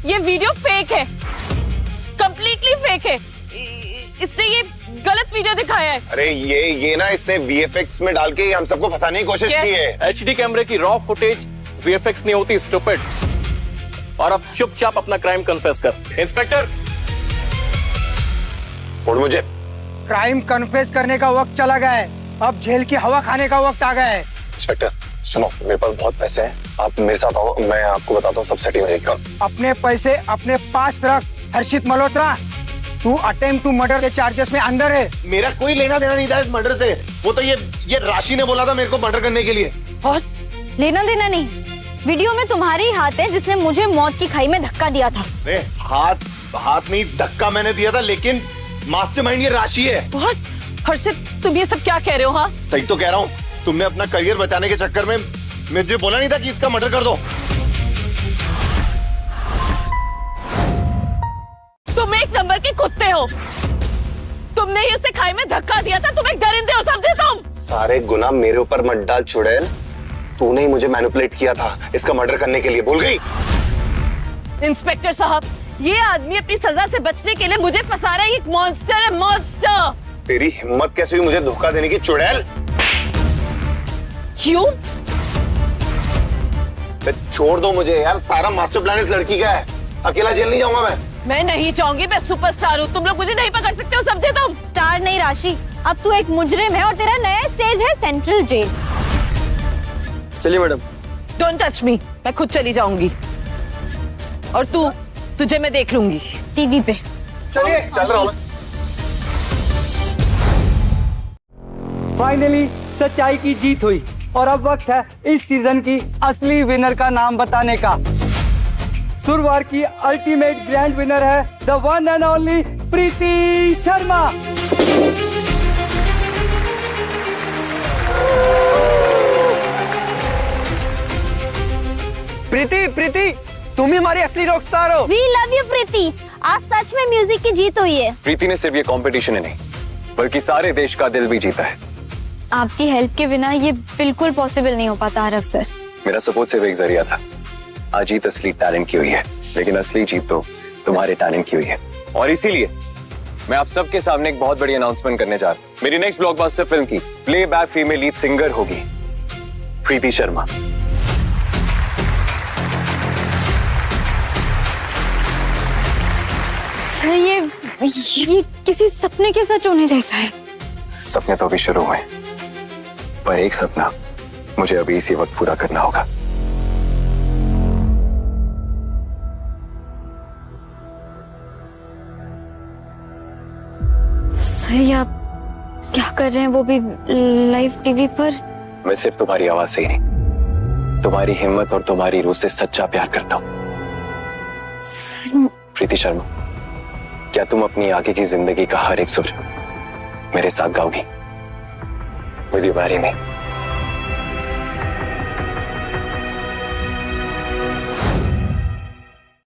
ये वीडियो फेक है, कंप्लीटली फेक है। इसने ये गलत वीडियो दिखाया है। अरे ये ना इसने वीएफएक्स में डाल के हम सबको फंसाने की कोशिश की है। एचडी कैमरे की रॉ फुटेज वीएफएक्स नहीं होती, स्टूपिड। और अब चुपचाप अपना क्राइम कन्फेस कर। इंस्पेक्टर, और मुझे क्राइम कन्फेस करने का वक्त चला गया है। अब जेल की हवा खाने का वक्त आ गया है। इंस्पेक्टर सुनो, मेरे पास बहुत पैसे हैं, आप मेरे साथ आओ, मैं आपको बताता हूँ सब सेटिंग हो जाएगी। अपने पैसे अपने पास रख हर्षित मल्होत्रा। तू अटेम्प्ट टू मर्डर के चार्जेस में अंदर है। मेरा कोई लेना देना नहीं था इस मर्डर से। वो तो ये राशि ने बोला था मेरे को मर्डर करने के लिए। और लेना देना नहीं, वीडियो में तुम्हारे ही हाथ है जिसने मुझे मौत की खाई में धक्का दिया था। हाथ नहीं, धक्का मैंने दिया था, लेकिन मास्टरमाइंड ये राशि है। हर्षित, तुम ये सब क्या कह रहे हो? हाँ सही तो कह रहा हूँ। तुमने अपना करियर बचाने के चक्कर में मुझे बोला नहीं था कि इसका मर्डर कर दो। तुम एक नंबर के कुत्ते हो। तुमने ही उसे खाई में धक्का दिया था। तुम एक दरिंदे हो, समझे तुम? सारे गुनाह मेरे ऊपर मत डाल चुड़ैल। तूने ही मुझे मैनिपुलेट किया था इसका मर्डर करने के लिए, भूल गई? इंस्पेक्टर साहब, ये आदमी अपनी सजा से बचने के लिए मुझे फंसा रहा है। एक मॉन्स्टर है, मॉन्स्टर। तेरी हिम्मत कैसे हुई मुझे धोखा देने की चुड़ैल? क्यों? छोड़ दो मुझे यार, सारा मास्टर प्लान इस लड़की का है। अकेला जेल नहीं जाऊंगा मैं नहीं जाऊंगी। मैं सुपरस्टार हूँ, तुम लोग मुझे नहीं पकड़ सकते हो, समझे तुम? स्टार नहीं राशि, अब तू एक मुजरिम है और तेरा नया स्टेज है सेंट्रल जेल। चलिए मैडम। डोंट टच मी, मैं खुद चली जाऊंगी। और तुझे मैं देख लूंगी टीवी पे। चलिए, चल रहा हूँ। फाइनली सच्चाई की जीत हुई और अब वक्त है इस सीजन की असली विनर का नाम बताने का। सुरवार की अल्टीमेट ग्रैंड विनर है द वन एंड ओनली प्रीति शर्मा। प्रीति, प्रीति, तुम ही हमारी असली रॉक स्टार हो। वी लव यू प्रीति। आज सच में म्यूजिक की जीत हुई है। प्रीति ने सिर्फ ये कंपटीशन ही नहीं बल्कि सारे देश का दिल भी जीता है। आपकी हेल्प के बिना ये बिल्कुल पॉसिबल नहीं हो पाता आरव सर। मेरा सपोर्ट सिर्फ एक जरिया था। आज जीत असली टैलेंट की हुई है, लेकिन असली जीत तो तुम्हारे टैलेंट की हुई है। और इसीलिए मैं आप सबके सामने एक बहुत बड़ी अनाउंसमेंट करने जा रहा हूँ। मेरी नेक्स्ट ब्लॉकबस्टर फिल्म की प्लेबैक फीमेल लीड सिंगर होगी प्रीति शर्मा। सर ये किसी सपने के सच होने जैसा है। सपने तो अभी शुरू हुए, पर एक सपना मुझे अभी इसी वक्त पूरा करना होगा। सर आप क्या कर रहे हैं, वो भी लाइव टीवी पर? मैं सिर्फ तुम्हारी आवाज से ही नहीं, तुम्हारी हिम्मत और तुम्हारी रूह से सच्चा प्यार करता हूँ। प्रीति शर्मा, क्या तुम अपनी आगे की जिंदगी का हर एक सुर मेरे साथ गाओगी? Will you marry me?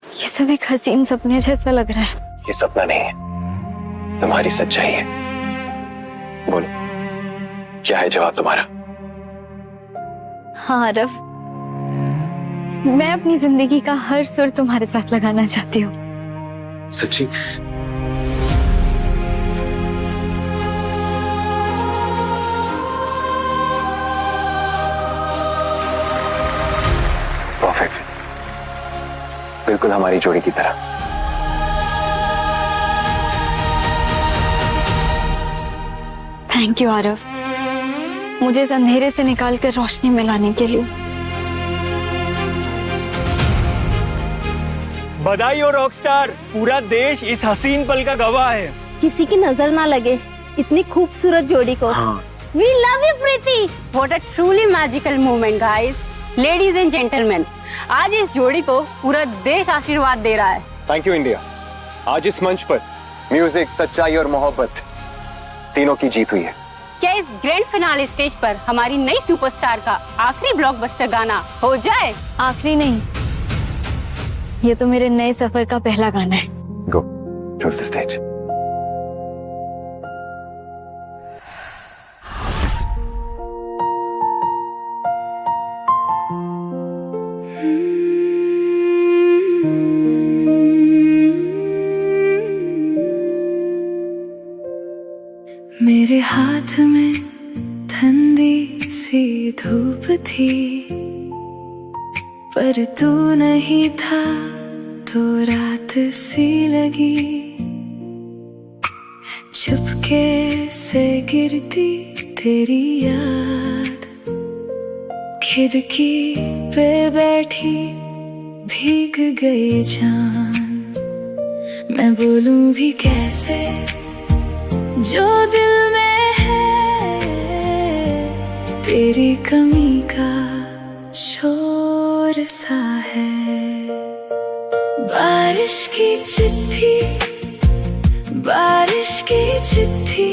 ये सब एक हसीन सपने जैसा लग रहा है। ये सपना नहीं है, तुम्हारी सच्चाई है। बोलो, क्या है जवाब तुम्हारा? हाँ आरव, मैं अपनी जिंदगी का हर सुर तुम्हारे साथ लगाना चाहती हूँ। सच्ची? परफेक्ट, बिल्कुल हमारी जोड़ी की तरह। थैंक यू आरव, मुझे इस अंधेरे से निकालकर रोशनी में लाने के लिए। बधाई हो रॉकस्टार, पूरा देश इस हसीन पल का गवाह है। किसी की नजर ना लगे इतनी खूबसूरत जोड़ी को। We love you Preeti. What a truly magical moment, guys. Ladies and gentlemen, आज इस जोड़ी को पूरा देश आशीर्वाद दे रहा है। Thank you India. आज इस मंच पर म्यूजिक, सच्चाई और मोहब्बत तीनों की जीत हुई है। क्या इस ग्रैंड फिनाले स्टेज पर हमारी नई सुपरस्टार का आखिरी ब्लॉकबस्टर गाना हो जाए? आखिरी नहीं, ये तो मेरे नए सफर का पहला गाना है। Go to the stage. मेरे हाथ में ठंडी सी धूप थी, पर तू नहीं था तो रात सी लगी। चुपके से गिरती तेरी याद, खिड़की पे बैठी भीग गई जान। मैं बोलूं भी कैसे जो दिल में है, तेरी कमी का शोर सा है। बारिश की चिट्ठी, बारिश की चिट्ठी